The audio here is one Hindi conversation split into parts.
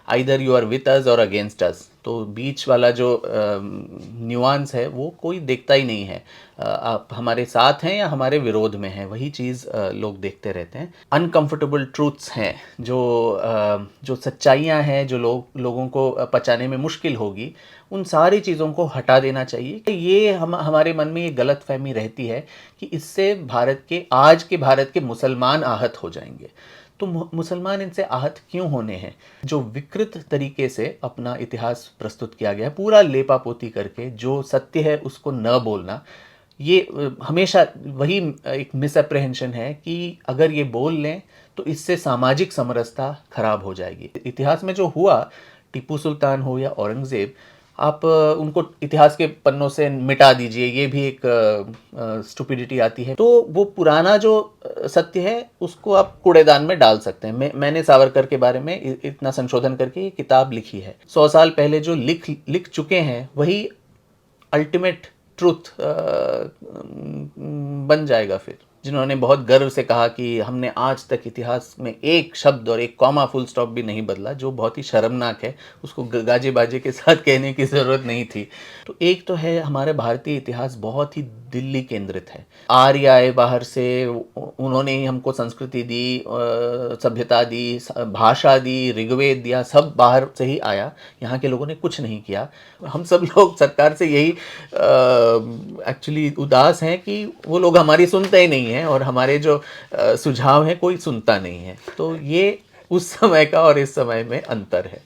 Either you are with us or against अस। तो बीच वाला जो न्यूआंस है वो कोई देखता ही नहीं है। आप हमारे साथ हैं या हमारे विरोध में हैं, वही चीज़ लोग देखते रहते हैं। अनकंफर्टेबल ट्रूथ्स हैं जो सच्चाइयाँ हैं, जो लोगों को पचाने में मुश्किल होगी, उन सारी चीज़ों को हटा देना चाहिए। ये हमारे मन में ये गलत फहमी रहती है कि इससे आज के भारत के मुसलमान आहत हो जाएंगे। तो मुसलमान इनसे आहत क्यों होने हैं? जो विकृत तरीके से अपना इतिहास प्रस्तुत किया गया है, पूरा लेपापोती करके, जो सत्य है उसको न बोलना, ये हमेशा वही एक मिसअप्रेहेंशन है कि अगर ये बोल लें तो इससे सामाजिक समरसता खराब हो जाएगी। इतिहास में जो हुआ, टीपू सुल्तान हो या औरंगज़ेब, आप उनको इतिहास के पन्नों से मिटा दीजिए, ये भी एक स्टुपिडिटी आती है। तो वो पुराना जो सत्य है उसको आप कूड़ेदान में डाल सकते हैं। मैंने सावरकर के बारे में इतना संशोधन करके ये किताब लिखी है। 100 साल पहले जो लिख चुके हैं वही अल्टीमेट ट्रूथ बन जाएगा। फिर जिन्होंने बहुत गर्व से कहा कि हमने आज तक इतिहास में एक शब्द और एक कॉमा फुल स्टॉप भी नहीं बदला, जो बहुत ही शर्मनाक है, उसको गाजे बाजे के साथ कहने की ज़रूरत नहीं थी। तो एक तो है, हमारे भारतीय इतिहास बहुत ही दिल्ली केंद्रित है। आर्य आए बाहर से, उन्होंने ही हमको संस्कृति दी, सभ्यता दी, भाषा दी, ऋग्वेद दिया, सब बाहर से ही आया। यहाँ के लोगों ने कुछ नहीं किया। हम सब लोग सरकार से यही एक्चुअली उदास हैं कि वो लोग हमारी सुनते ही नहीं हैं, और हमारे जो सुझाव हैं कोई सुनता नहीं है। तो ये उस समय का और इस समय में अंतर है।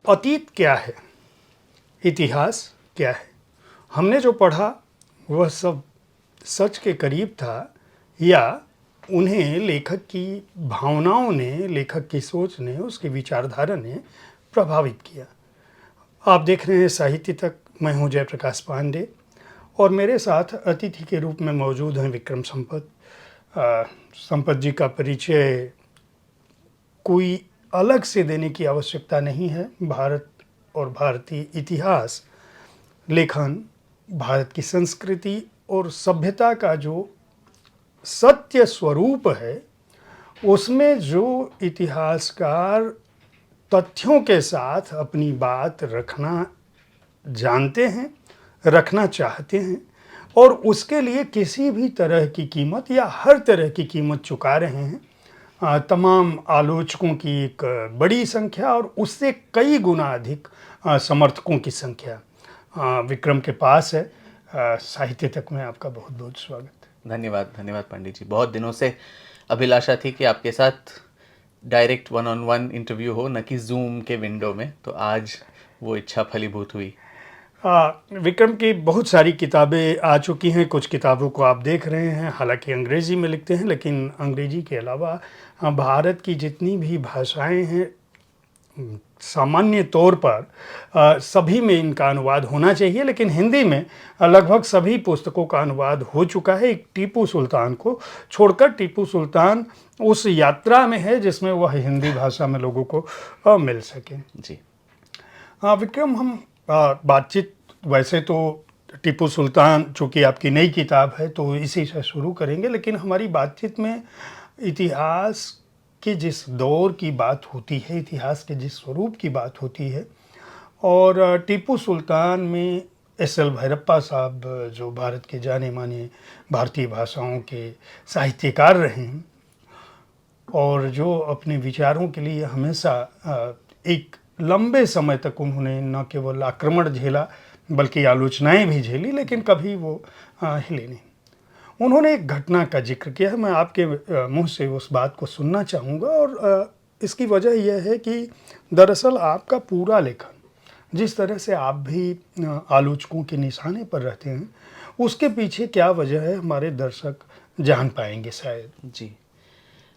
अतीत क्या है, इतिहास क्या है? हमने जो पढ़ा वह सब सच के करीब था, या उन्हें लेखक की भावनाओं ने, लेखक की सोच ने, उसकी विचारधारा ने प्रभावित किया। आप देख रहे हैं साहित्य तक। मैं हूं जयप्रकाश पांडे और मेरे साथ अतिथि के रूप में मौजूद हैं विक्रम संपत। संपत जी का परिचय कोई अलग से देने की आवश्यकता नहीं है। भारत और भारतीय इतिहास, लेखन, भारत की संस्कृति और सभ्यता का जो सत्य स्वरूप है, उसमें जो इतिहासकार तथ्यों के साथ अपनी बात रखना जानते हैं, रखना चाहते हैं, और उसके लिए किसी भी तरह की कीमत या हर तरह की कीमत चुका रहे हैं, तमाम आलोचकों की एक बड़ी संख्या और उससे कई गुना अधिक समर्थकों की संख्या विक्रम के पास है। साहित्य तक में आपका बहुत बहुत स्वागत है। धन्यवाद पंडित जी। बहुत दिनों से अभिलाषा थी कि आपके साथ डायरेक्ट 1-on-1 इंटरव्यू हो, न कि जूम के विंडो में। तो आज वो इच्छा फलीभूत हुई। विक्रम की बहुत सारी किताबें आ चुकी हैं। कुछ किताबों को आप देख रहे हैं, हालांकि अंग्रेज़ी में लिखते हैं, लेकिन अंग्रेज़ी के अलावा भारत की जितनी भी भाषाएं हैं, सामान्य तौर पर सभी में इनका अनुवाद होना चाहिए, लेकिन हिंदी में लगभग सभी पुस्तकों का अनुवाद हो चुका है। एक टीपू सुल्तान को छोड़कर। टीपू सुल्तान उस यात्रा में है जिसमें वह हिंदी भाषा में लोगों को मिल सके। जी विक्रम, हम बातचीत वैसे तो टीपू सुल्तान, चूँकि आपकी नई किताब है, तो इसी से शुरू करेंगे, लेकिन हमारी बातचीत में इतिहास के जिस दौर की बात होती है, इतिहास के जिस स्वरूप की बात होती है, और टीपू सुल्तान में एस.एल. भैरप्पा साहब, जो भारत के जाने माने भारतीय भाषाओं के साहित्यकार रहे हैं और जो अपने विचारों के लिए हमेशा एक लंबे समय तक उन्होंने न केवल आक्रमण झेला बल्कि आलोचनाएं भी झेली, लेकिन कभी वो हिले नहीं। उन्होंने एक घटना का जिक्र किया है, मैं आपके मुंह से उस बात को सुनना चाहूँगा। और इसकी वजह यह है कि दरअसल आपका पूरा लेखन, जिस तरह से आप भी आलोचकों के निशाने पर रहते हैं, उसके पीछे क्या वजह है, हमारे दर्शक जान पाएंगे शायद। जी,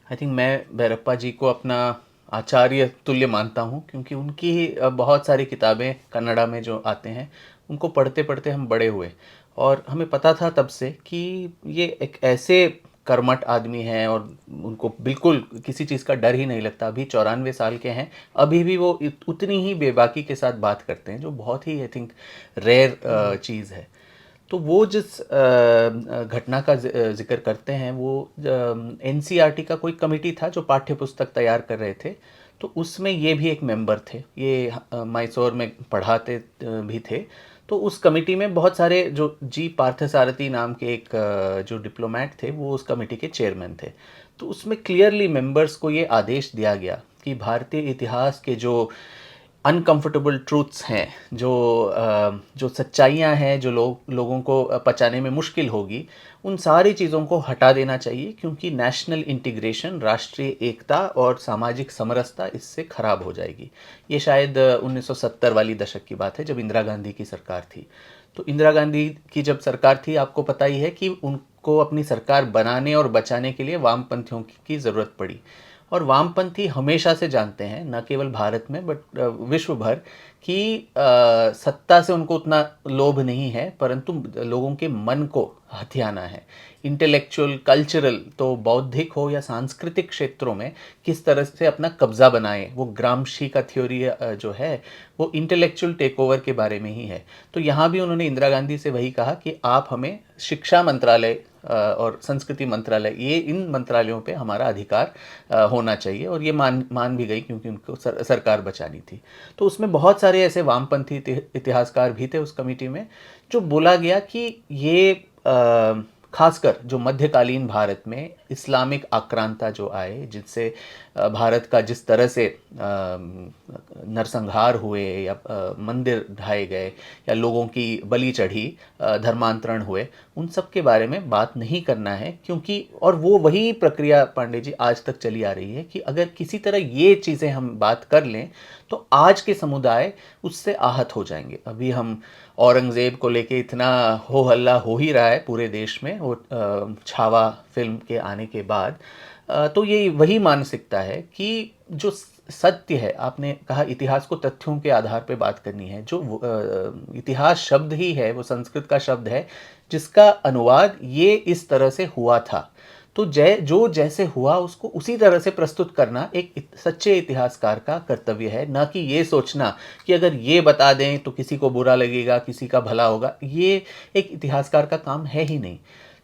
आई थिंक मैं भैरप्पा जी को अपना आचार्य तुल्य मानता हूँ, क्योंकि उनकी बहुत सारी किताबें कन्नड़ा में जो आते हैं, उनको पढ़ते पढ़ते हम बड़े हुए, और हमें पता था तब से कि ये एक ऐसे कर्मठ आदमी हैं और उनको बिल्कुल किसी चीज़ का डर ही नहीं लगता, अभी 94 साल के हैं, अभी भी वो उतनी ही बेबाकी के साथ बात करते हैं, जो बहुत ही आई थिंक रेयर चीज़ है। तो वो जिस घटना का जिक्र करते हैं, वो एनसीईआरटी का कोई कमेटी था जो पाठ्य पुस्तक तैयार कर रहे थे, तो उसमें ये भी एक मेंबर थे, ये मैसूर में पढ़ाते भी थे। तो उस कमेटी में बहुत सारे जो जी पार्थसारथी नाम के एक जो डिप्लोमेट थे, वो उस कमेटी के चेयरमैन थे। तो उसमें क्लियरली मेंबर्स को ये आदेश दिया गया कि भारतीय इतिहास के जो अनकंफर्टेबल ट्रूथ्स हैं, जो सच्चाइयाँ हैं, जो लोगों को पचाने में मुश्किल होगी, उन सारी चीज़ों को हटा देना चाहिए, क्योंकि नेशनल इंटीग्रेशन, राष्ट्रीय एकता और सामाजिक समरसता इससे खराब हो जाएगी। ये शायद 1970 वाली दशक की बात है, जब इंदिरा गांधी की सरकार थी। तो इंदिरा गांधी की जब सरकार थी, आपको पता ही है कि उनको अपनी सरकार बनाने और बचाने के लिए वामपंथियों की ज़रूरत पड़ी। और वामपंथी हमेशा से जानते हैं, न केवल भारत में बट विश्व भर, कि सत्ता से उनको उतना लोभ नहीं है, परंतु लोगों के मन को हथियाना है। इंटेलेक्चुअल, कल्चरल, तो बौद्धिक हो या सांस्कृतिक क्षेत्रों में किस तरह से अपना कब्जा बनाए, वो ग्रामशी का थ्योरी जो है वो इंटेलेक्चुअल टेक ओवर के बारे में ही है। तो यहाँ भी उन्होंने इंदिरा गांधी से वही कहा कि आप हमें शिक्षा मंत्रालय और संस्कृति मंत्रालय, ये इन मंत्रालयों पे हमारा अधिकार होना चाहिए, और ये मान भी गई, क्योंकि उनको सरकार बचानी थी। तो उसमें बहुत सारे ऐसे वामपंथी इतिहासकार भी थे उस कमेटी में, जो बोला गया कि ये खासकर जो मध्यकालीन भारत में इस्लामिक आक्रांता जो आए, जिससे भारत का जिस तरह से नरसंहार हुए या मंदिर ढाए गए या लोगों की बलि चढ़ी, धर्मांतरण हुए, उन सब के बारे में बात नहीं करना है। क्योंकि और वो वही प्रक्रिया पांडे जी आज तक चली आ रही है कि अगर किसी तरह ये चीज़ें हम बात कर लें तो आज के समुदाय उससे आहत हो जाएंगे। अभी हम औरंगज़ेब को लेके इतना हो हल्ला हो ही रहा है पूरे देश में, वो छावा फिल्म के आने के बाद। तो ये वही मानसिकता है कि जो सत्य है, आपने कहा इतिहास को तथ्यों के आधार पे बात करनी है, जो इतिहास शब्द ही है, वो संस्कृत का शब्द है जिसका अनुवाद ये इस तरह से हुआ था। तो जो जैसे हुआ उसको उसी तरह से प्रस्तुत करना एक सच्चे इतिहासकार का कर्तव्य है, ना कि ये सोचना कि अगर ये बता दें तो किसी को बुरा लगेगा, किसी का भला होगा। ये एक इतिहासकार का काम है ही नहीं।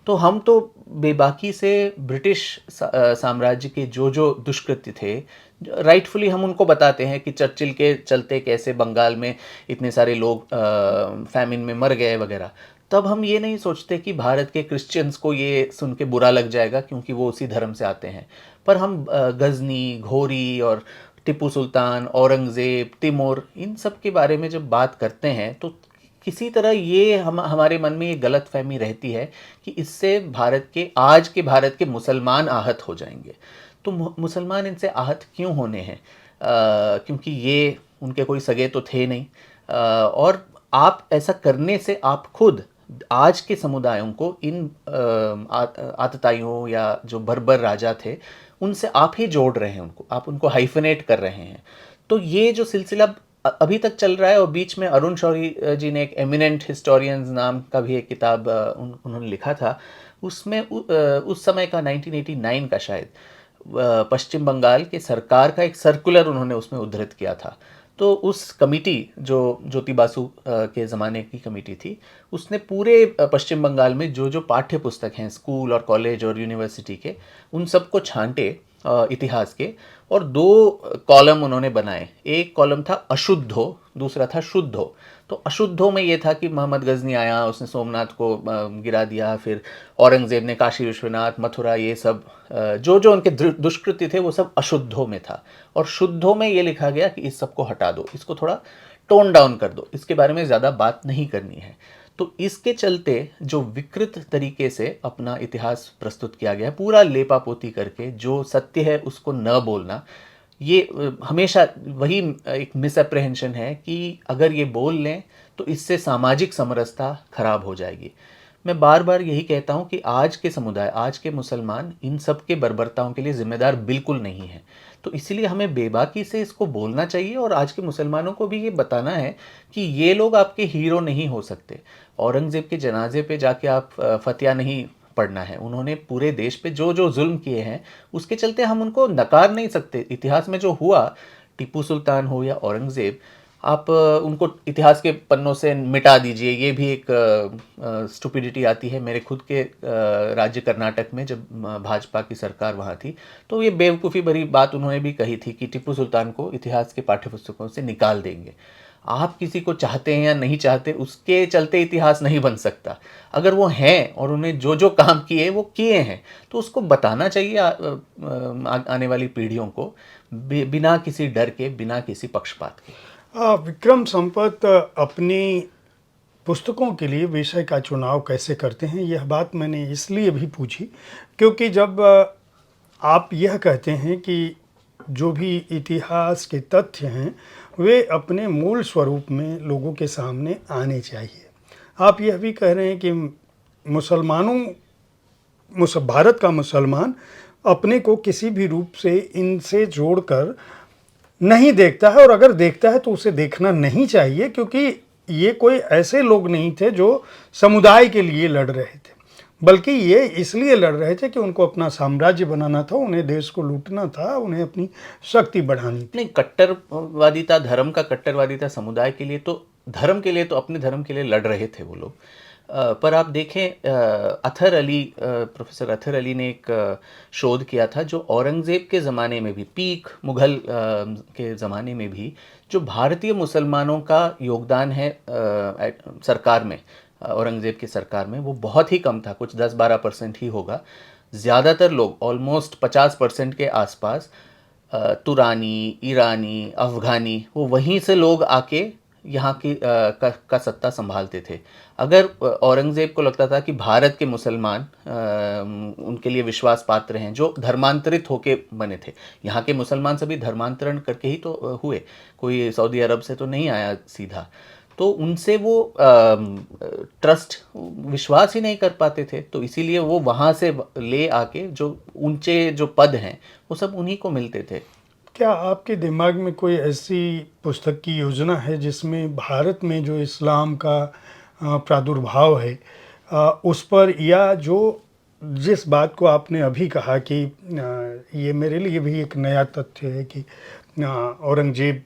तो हम तो बेबाकी से ब्रिटिश साम्राज्य के जो दुष्कृत्य थे, राइटफुली हम उनको बताते हैं कि चर्चिल के चलते कैसे बंगाल में इतने सारे लोग फैमिन में मर गए वगैरह। तब हम ये नहीं सोचते कि भारत के क्रिश्चियंस को ये सुन के बुरा लग जाएगा, क्योंकि वो उसी धर्म से आते हैं। पर हम गजनी, घोरी और टिप्पू सुल्तान, औरंगज़ेब, तिमूर, इन सब के बारे में जब बात करते हैं तो किसी तरह ये हमारे मन में ये गलत फहमी रहती है कि इससे आज के भारत के मुसलमान आहत हो जाएंगे। तो मुसलमान इनसे आहत क्यों होने हैं? क्योंकि ये उनके कोई सगे तो थे नहीं, और आप ऐसा करने से आप खुद आज के समुदायों को इन आतताइयों या जो बर्बर राजा थे उनसे आप ही जोड़ रहे हैं, आप उनको हाइफनेट कर रहे हैं। तो ये जो सिलसिला अभी तक चल रहा है, और बीच में अरुण शौरी जी ने एक एमिनेंट हिस्टोरियंस नाम का भी एक किताब उन्होंने लिखा था। उसमें उस समय का 1989 का शायद पश्चिम बंगाल के सरकार का एक सर्कुलर उन्होंने उसमें उद्धृत किया था। तो उस कमिटी जो ज्योति बासु के ज़माने की कमिटी थी, उसने पूरे पश्चिम बंगाल में जो पाठ्य पुस्तक हैं स्कूल और कॉलेज और यूनिवर्सिटी के, उन सबको छांटे इतिहास के, और 2 कॉलम उन्होंने बनाए। एक कॉलम था अशुद्धो, दूसरा था शुद्धो। तो अशुद्धो में ये था कि मोहम्मद गजनी आया, उसने सोमनाथ को गिरा दिया, फिर औरंगज़ेब ने काशी विश्वनाथ, मथुरा, ये सब जो उनके दुष्कृत्य थे वो सब अशुद्धों में था। और शुद्धों में ये लिखा गया कि इस सब को हटा दो, इसको थोड़ा टोन डाउन कर दो, इसके बारे में ज़्यादा बात नहीं करनी है। तो इसके चलते जो विकृत तरीके से अपना इतिहास प्रस्तुत किया गया, पूरा लेपापोती करके, जो सत्य है उसको न बोलना, ये हमेशा वही एक मिसअप्रहेंशन है कि अगर ये बोल लें तो इससे सामाजिक समरसता खराब हो जाएगी। मैं बार बार यही कहता हूँ कि आज के समुदाय, आज के मुसलमान इन सब के बर्बरताओं के लिए जिम्मेदार बिल्कुल नहीं है। तो इसलिए हमें बेबाकी से इसको बोलना चाहिए, और आज के मुसलमानों को भी ये बताना है कि ये लोग आपके हीरो नहीं हो सकते। औरंगज़ेब के जनाजे पे जाके आप फतिया नहीं पढ़ना है। उन्होंने पूरे देश पे जो जो जुल्म किए हैं उसके चलते हम उनको नकार नहीं सकते। इतिहास में जो हुआ, टीपू सुल्तान हो या औरंगज़ेब, आप उनको इतिहास के पन्नों से मिटा दीजिए, ये भी एक स्टुपिडिटी आती है। मेरे खुद के राज्य कर्नाटक में जब भाजपा की सरकार वहाँ थी, तो ये बेवकूफ़ी भरी बात उन्होंने भी कही थी कि टीपू सुल्तान को इतिहास के पाठ्यपुस्तकों से निकाल देंगे। आप किसी को चाहते हैं या नहीं चाहते, उसके चलते इतिहास नहीं बन सकता। अगर वो हैं और उन्हें जो जो काम किए वो किए हैं, तो उसको बताना चाहिए आने वाली पीढ़ियों को, बिना किसी डर के, बिना किसी पक्षपात के। विक्रम संपत अपनी पुस्तकों के लिए विषय का चुनाव कैसे करते हैं, यह बात मैंने इसलिए भी पूछी क्योंकि जब आप यह कहते हैं कि जो भी इतिहास के तथ्य हैं वे अपने मूल स्वरूप में लोगों के सामने आने चाहिए। आप यह भी कह रहे हैं कि भारत का मुसलमान अपने को किसी भी रूप से इनसे जोड़कर नहीं देखता है, और अगर देखता है तो उसे देखना नहीं चाहिए, क्योंकि ये कोई ऐसे लोग नहीं थे जो समुदाय के लिए लड़ रहे थे, बल्कि ये इसलिए लड़ रहे थे कि उनको अपना साम्राज्य बनाना था, उन्हें देश को लूटना था, उन्हें अपनी शक्ति बढ़ानी थी। नहीं, कट्टरवादिता, धर्म का कट्टरवादिता समुदाय के लिए तो, धर्म के लिए तो, अपने धर्म के लिए लड़ रहे थे वो लोग। पर आप देखें, प्रोफेसर अथर अली ने एक शोध किया था जो औरंगज़ेब के ज़माने में भी, पीक मुग़ल के ज़माने में भी, जो भारतीय मुसलमानों का योगदान है सरकार में, औरंगज़ेब की सरकार में, वो बहुत ही कम था, कुछ 10-12% ही होगा। ज़्यादातर लोग, ऑलमोस्ट 50% के आसपास, तुरानी, ईरानी, अफ़गानी, वो वहीं से लोग आके यहाँ की का सत्ता संभालते थे। अगर औरंगज़ेब को लगता था कि भारत के मुसलमान उनके लिए विश्वास पात्र हैं, जो धर्मांतरित होके बने थे, यहाँ के मुसलमान सभी धर्मांतरण करके ही तो हुए, कोई सऊदी अरब से तो नहीं आया सीधा, तो उनसे वो ट्रस्ट, विश्वास ही नहीं कर पाते थे। तो इसीलिए वो वहाँ से ले आके जो ऊंचे जो पद हैं वो सब उन्हीं को मिलते थे। क्या आपके दिमाग में कोई ऐसी पुस्तक की योजना है जिसमें भारत में जो इस्लाम का प्रादुर्भाव है उस पर, या जो जिस बात को आपने अभी कहा कि ये मेरे लिए भी एक नया तथ्य है कि औरंगज़ेब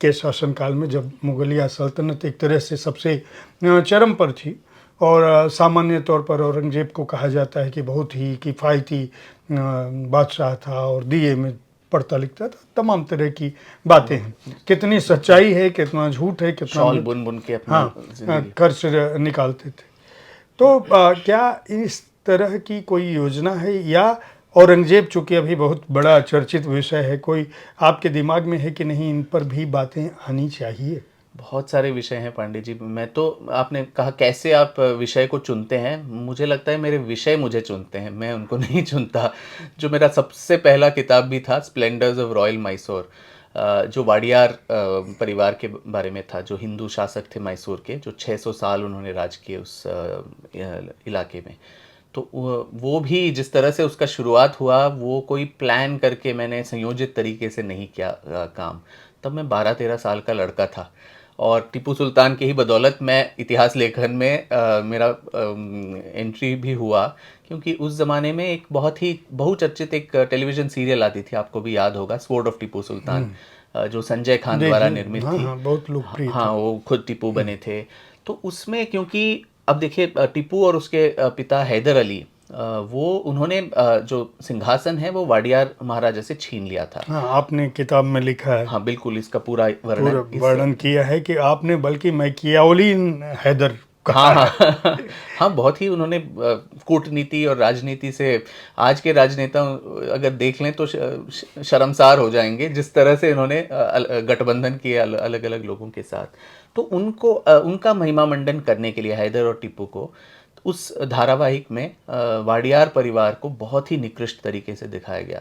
के शासनकाल में जब मुगलिया सल्तनत एक तरह से सबसे चरम पर थी, और सामान्य तौर पर औरंगज़ेब को कहा जाता है कि बहुत ही किफ़ायती बादशाह था और दिए में पढ़ता लिखता था, तमाम तरह की बातें हैं, कितनी सच्चाई है, कितना झूठ है, कितना शॉल बुन बुन के अपना खर्च निकालते थे। तो क्या इस तरह की कोई योजना है, या औरंगज़ेब चूँकि अभी बहुत बड़ा चर्चित विषय है, कोई आपके दिमाग में है कि नहीं इन पर भी बातें आनी चाहिए? बहुत सारे विषय हैं पांडे जी। मैं तो, आपने कहा कैसे आप विषय को चुनते हैं, मुझे लगता है मेरे विषय मुझे चुनते हैं, मैं उनको नहीं चुनता। जो मेरा सबसे पहला किताब भी था, स्प्लेंडर्स ऑफ रॉयल मैसूर, जो वाडियार परिवार के बारे में था, जो हिंदू शासक थे मैसूर के, जो 600 साल उन्होंने राज किए उस इलाके में। तो वो भी जिस तरह से उसका शुरुआत हुआ, वो कोई प्लान करके मैंने संयोजित तरीके से नहीं किया काम। तब मैं 12-13 साल का लड़का था, और टीपू सुल्तान की ही बदौलत मैं इतिहास लेखन में मेरा एंट्री भी हुआ, क्योंकि उस ज़माने में एक बहुत ही बहुचर्चित एक टेलीविज़न सीरियल आती थी, आपको भी याद होगा, स्वॉर्ड ऑफ टीपू सुल्तान, जो संजय खान द्वारा निर्मित थी। बहुत लोकप्रिय। हाँ, वो खुद टीपू बने थे। तो उसमें, क्योंकि अब देखिए, टीपू और उसके पिता हैदर अली, वो उन्होंने जो सिंहासन है वो वाडियार महाराजा से छीन लिया था। हाँ, आपने किताब में लिखा है। हाँ बिल्कुल, इसका पूरा वर्णन किया है कि आपने बल्कि मैकियावेली हैदर कहा। हाँ हाँ, बहुत ही उन्होंने कूटनीति और राजनीति से, आज के राजनेता अगर देख लें तो शर्मसार हो जाएंगे, जिस तरह से इन्होंने गठबंधन किए अलग अलग लोगों के साथ। तो उनको उनका महिमा मंडन करने के लिए हैदर और टीपू को उस धारावाहिक में वाडियार परिवार को बहुत ही निकृष्ट तरीके से दिखाया गया।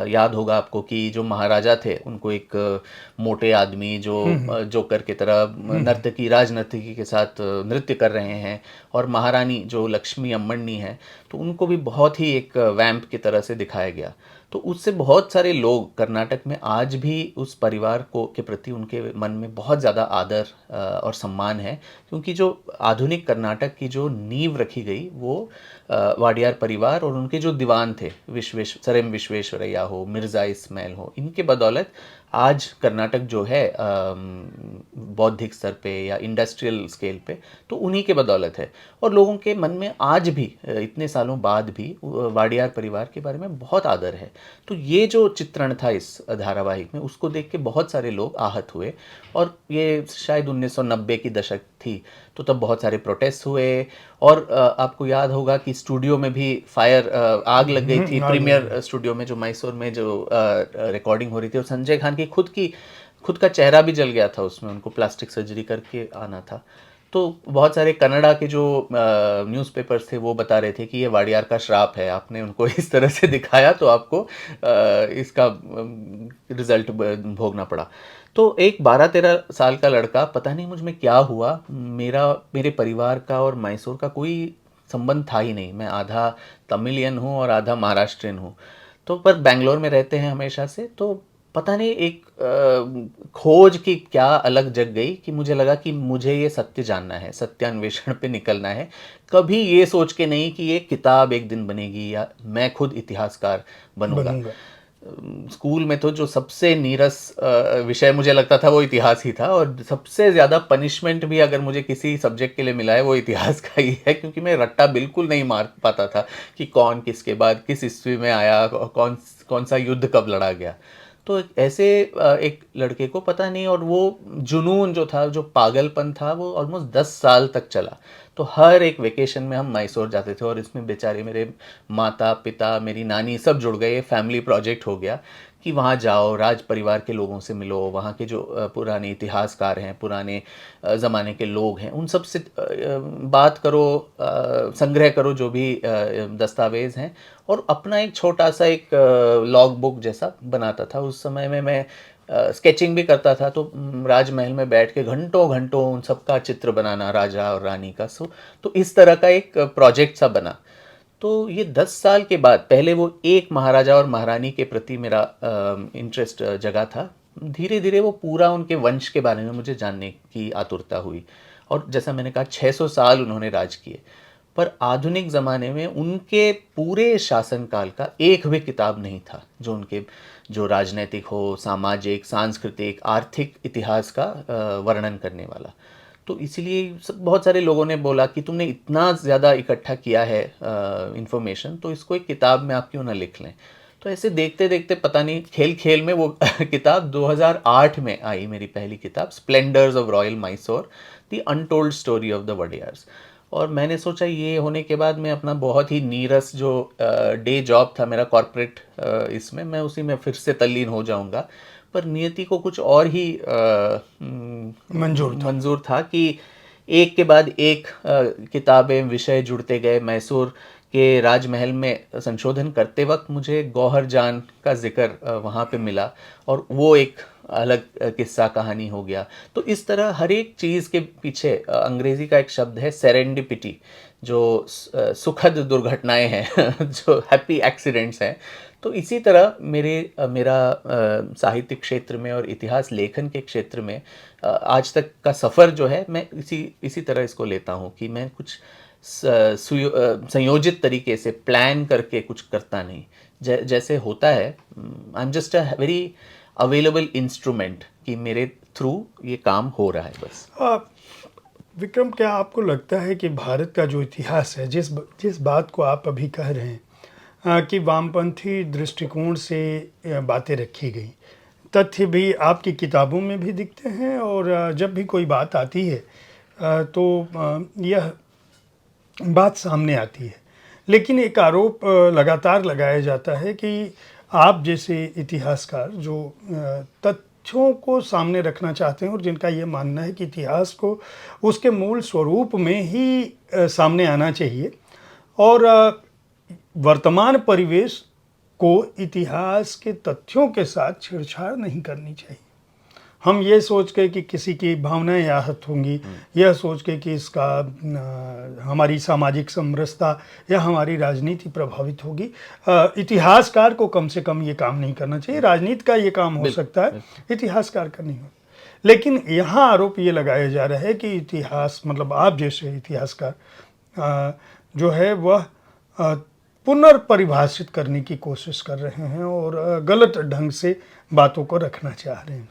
याद होगा आपको कि जो महाराजा थे उनको एक मोटे आदमी जो जोकर की तरह नर्तकी, राजनर्तकी के साथ नृत्य कर रहे हैं, और महारानी जो लक्ष्मी अम्मणी है, तो उनको भी बहुत ही एक वैम्प की तरह से दिखाया गया। तो तो उससे बहुत सारे लोग कर्नाटक में आज भी उस परिवार को के प्रति उनके मन में बहुत ज़्यादा आदर और सम्मान है, क्योंकि जो आधुनिक कर्नाटक की जो नींव रखी गई वो वाडियार परिवार और उनके जो दीवान थे, सर एम विश्वेश्वरैया हो, मिर्ज़ा इस्माइल हो, इनके बदौलत आज कर्नाटक जो है बौद्धिक स्तर पे या इंडस्ट्रियल स्केल पे, तो उन्हीं के बदौलत है। और लोगों के मन में आज भी इतने सालों बाद भी वाडियार परिवार के बारे में बहुत आदर है। तो ये जो चित्रण था इस धारावाहिक में, उसको देख के बहुत सारे लोग आहत हुए। और ये शायद 1990 की दशक थी, तो तब बहुत सारे प्रोटेस्ट हुए। और आपको याद होगा कि स्टूडियो में भी आग लग गई थी, प्रीमियर स्टूडियो में जो मैसूर में जो रिकॉर्डिंग हो रही थी, और संजय खान की खुद का चेहरा भी जल गया था उसमें, उनको प्लास्टिक सर्जरी करके आना था। तो बहुत सारे कन्नड़ा के जो न्यूज़पेपर्स थे वो बता रहे थे कि ये वाडियार का श्राप है, आपने उनको इस तरह से दिखाया तो आपको इसका रिजल्ट भोगना पड़ा। तो एक 12-13 साल का लड़का, पता नहीं मुझ में क्या हुआ, मेरे परिवार का और मैसूर का कोई संबंध था ही नहीं। मैं आधा तमिलियन हूँ और आधा महाराष्ट्रियन हूँ, तो पर बेंगलोर में रहते हैं हमेशा से। तो पता नहीं एक खोज की क्या अलग जग गई कि मुझे लगा कि मुझे ये सत्य जानना है, सत्यान्वेषण पे निकलना है। कभी ये सोच के नहीं कि ये किताब एक दिन बनेगी या मैं खुद इतिहासकार बनूंगा। स्कूल में तो जो सबसे नीरस विषय मुझे लगता था वो इतिहास ही था, और सबसे ज़्यादा पनिशमेंट भी अगर मुझे किसी सब्जेक्ट के लिए मिला है वो इतिहास का ही है, क्योंकि मैं रट्टा बिल्कुल नहीं मार पाता था कि कौन किसके बाद किस ईस्वी में आया, कौन सा युद्ध कब लड़ा गया। तो ऐसे एक लड़के को पता नहीं, और वो जुनून जो था, जो पागलपन था, वो ऑलमोस्ट 10 साल तक चला। तो हर एक वेकेशन में हम मैसूर जाते थे, और इसमें बेचारे मेरे माता पिता, मेरी नानी सब जुड़ गए। फैमिली प्रोजेक्ट हो गया कि वहाँ जाओ, राज परिवार के लोगों से मिलो, वहाँ के जो पुराने इतिहासकार हैं, पुराने ज़माने के लोग हैं, उन सब से बात करो, संग्रह करो जो भी दस्तावेज़ हैं, और अपना एक छोटा सा एक लॉग बुक जैसा बनाता था। उस समय में मैं स्केचिंग भी करता था, तो राजमहल में बैठ के घंटों घंटों उन सबका चित्र बनाना, राजा और रानी का। तो इस तरह का एक प्रोजेक्ट सा बना। तो ये 10 साल के बाद, पहले वो एक महाराजा और महारानी के प्रति मेरा इंटरेस्ट जगा था, धीरे धीरे वो पूरा उनके वंश के बारे में मुझे जानने की आतुरता हुई। और जैसा मैंने कहा, 600 साल उन्होंने राज किए, पर आधुनिक ज़माने में उनके पूरे शासनकाल का एक भी किताब नहीं था जो उनके जो राजनैतिक हो, सामाजिक, सांस्कृतिक, आर्थिक इतिहास का वर्णन करने वाला। तो इसीलिए बहुत सारे लोगों ने बोला कि तुमने इतना ज़्यादा इकट्ठा किया है इन्फॉर्मेशन, तो इसको एक किताब में आप क्यों ना लिख लें। तो ऐसे देखते देखते, पता नहीं खेल खेल में वो किताब 2008 में आई, मेरी पहली किताब, splendours of royal Mysore, the untold story of the Wadiyars. और मैंने सोचा ये होने के बाद मैं अपना बहुत ही नीरस जो डे जॉब था मेरा कॉर्पोरेट, इसमें मैं उसी में फिर से तल्लीन हो जाऊंगा। पर नियति को कुछ और ही मंजूर था कि एक के बाद एक किताबें, विषय जुड़ते गए। मैसूर के राजमहल में संशोधन करते वक्त मुझे गौहर जान का जिक्र वहाँ पे मिला, और वो एक अलग किस्सा कहानी हो गया। तो इस तरह हर एक चीज़ के पीछे अंग्रेज़ी का एक शब्द है सेरेंडिपिटी, जो सुखद दुर्घटनाएं हैं जो हैप्पी एक्सीडेंट्स हैं। तो इसी तरह मेरा साहित्य क्षेत्र में और इतिहास लेखन के क्षेत्र में आज तक का सफ़र जो है, मैं इसी तरह इसको लेता हूँ कि मैं कुछ संयोजित तरीके से प्लान करके कुछ करता नहीं। जैसे होता है, I am just a very available instrument कि मेरे थ्रू ये काम हो रहा है बस। विक्रम, क्या आपको लगता है कि भारत का जो इतिहास है, जिस बात को आप अभी कह रहे हैं कि वामपंथी दृष्टिकोण से बातें रखी गई, तथ्य भी आपकी किताबों में भी दिखते हैं, और जब भी कोई बात आती है तो यह बात सामने आती है। लेकिन एक आरोप लगातार लगाया जाता है कि आप जैसे इतिहासकार जो तथ्यों को सामने रखना चाहते हैं, और जिनका ये मानना है कि इतिहास को उसके मूल स्वरूप में ही सामने आना चाहिए, और वर्तमान परिवेश को इतिहास के तथ्यों के साथ छेड़छाड़ नहीं करनी चाहिए। हम ये सोच के कि किसी की भावनाएं आहत होंगी, यह सोच के कि इसका हमारी सामाजिक समरसता या हमारी राजनीति प्रभावित होगी, इतिहासकार को कम से कम ये काम नहीं करना चाहिए। राजनीति का ये काम हो सकता है, इतिहासकार का नहीं हो। लेकिन यहाँ आरोप ये लगाया जा रहा है कि इतिहास मतलब आप जैसे इतिहासकार जो है वह पुनर्परिभाषित करने की कोशिश कर रहे हैं और गलत ढंग से बातों को रखना चाह रहे हैं।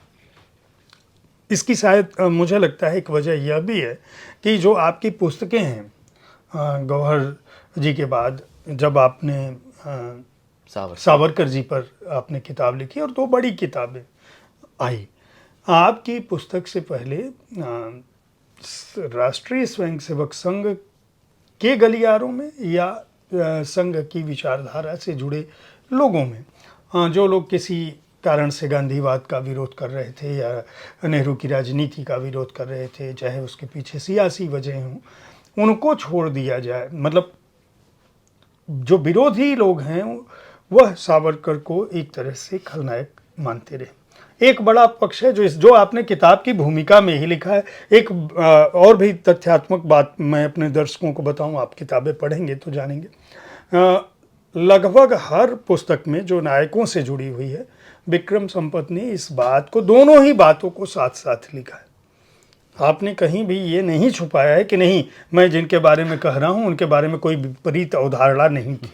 इसकी शायद मुझे लगता है एक वजह यह भी है कि जो आपकी पुस्तकें हैं गौहर जी के बाद जब आपने सावरकर जी पर आपने किताब लिखी और 2 बड़ी किताबें आई, आपकी पुस्तक से पहले राष्ट्रीय स्वयंसेवक संघ के गलियारों में या संघ की विचारधारा से जुड़े लोगों में जो लोग किसी कारण से गांधीवाद का विरोध कर रहे थे या नेहरू की राजनीति का विरोध कर रहे थे, चाहे उसके पीछे सियासी वजह हों, उनको छोड़ दिया जाए। मतलब जो विरोधी लोग हैं वह सावरकर को एक तरह से खलनायक मानते रहे। एक बड़ा पक्ष है जो आपने किताब की भूमिका में ही लिखा है। एक और भी तथ्यात्मक बात मैं अपने दर्शकों को बताऊं, आप किताबें पढ़ेंगे तो जानेंगे। लगभग हर पुस्तक में जो नायकों से जुड़ी हुई है, विक्रम संपत ने इस बात को, दोनों ही बातों को साथ साथ लिखा है। आपने कहीं भी ये नहीं छुपाया है कि नहीं मैं जिनके बारे में कह रहा हूँ उनके बारे में कोई विपरीत अवधारणा नहीं की।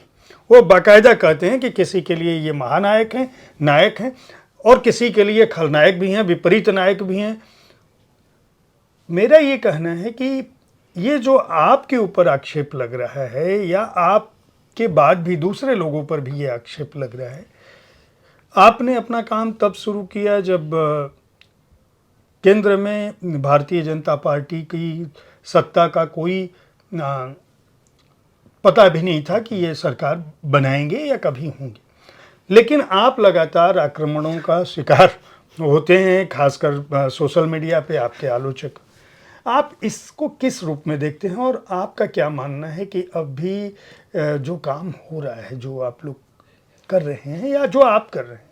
वो बाकायदा कहते हैं कि किसी के लिए ये महानायक हैं, नायक हैं, और किसी के लिए खलनायक भी हैं, विपरीत नायक भी हैं। मेरा ये कहना है कि ये जो आपके ऊपर आक्षेप लग रहा है या आपके बाद भी दूसरे लोगों पर भी ये आक्षेप लग रहा है, आपने अपना काम तब शुरू किया जब केंद्र में भारतीय जनता पार्टी की सत्ता का कोई पता भी नहीं था कि ये सरकार बनाएंगे या कभी होंगे। लेकिन आप लगातार आक्रमणों का शिकार होते हैं, खासकर सोशल मीडिया पे आपके आलोचक। आप इसको किस रूप में देखते हैं और आपका क्या मानना है कि अभी जो काम हो रहा है, जो आप लोग कर रहे हैं या जो आप कर रहे हैं,